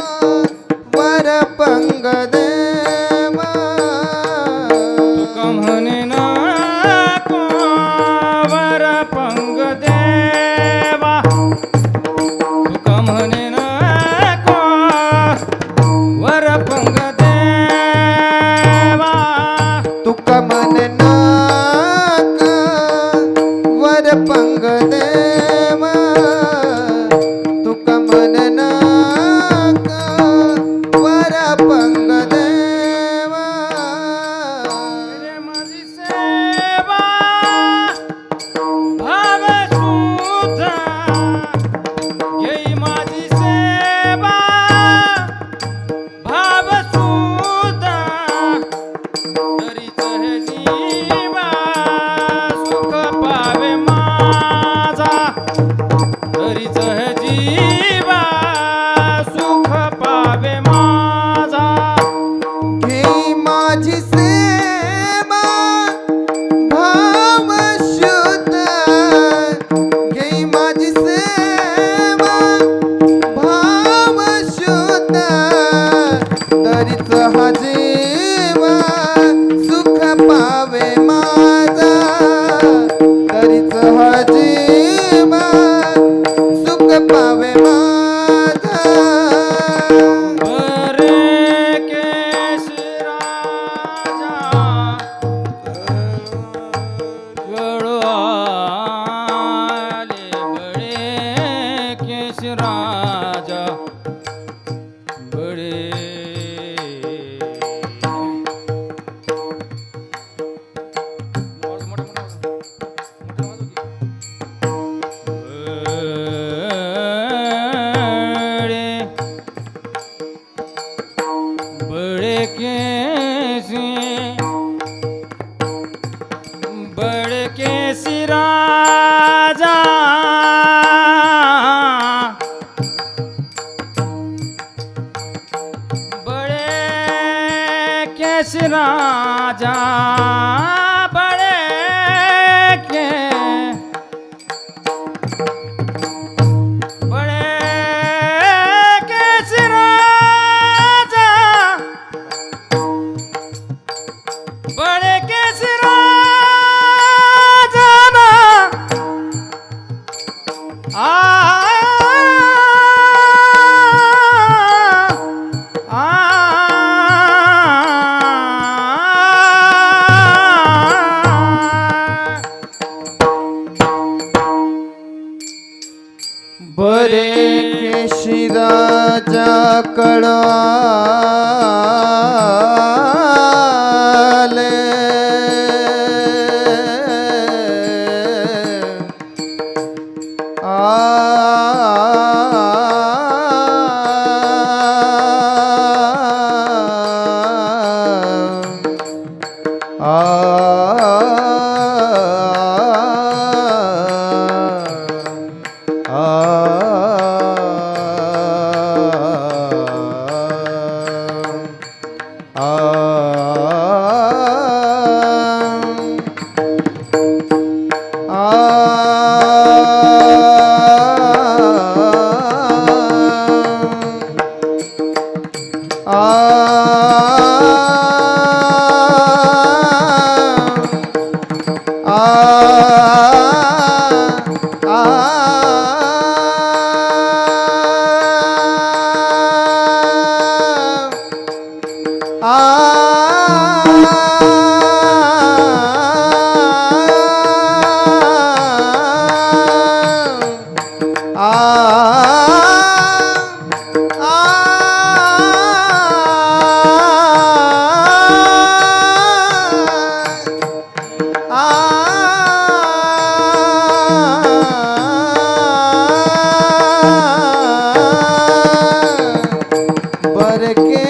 Speaker 2: वर पंग देवा
Speaker 4: तुका म्हणे नको वर पंग देवा तुका म्हणे नको वर पंग देवा
Speaker 2: तुका म्हणे नको वर पंग देवा तुका म्हणे नको वर पंग देवा
Speaker 4: रे माझी सेवा भाव सुद्धा घेई माझी सेवा भाव सुद्धा तरीच हे जीवा सुख पावे माझा तरीच हे जीवा सुख पावे माझा
Speaker 2: घे माझी सेवा भाव शुद्ध घे माझी सेवा भाव शुद्ध तरीच हा जीवा सुख पावे माझा तरीच हा जीवा सुख पावे माझा
Speaker 4: बरे केश राजा गळू आले बळे केश राजा बळे बड़े कैसी राजा बड़े कैसी राजा बड़े के बड़े कैसी राजा बड़े कैसी राजा ना आ
Speaker 2: बरे केशी राजा कळाले बर के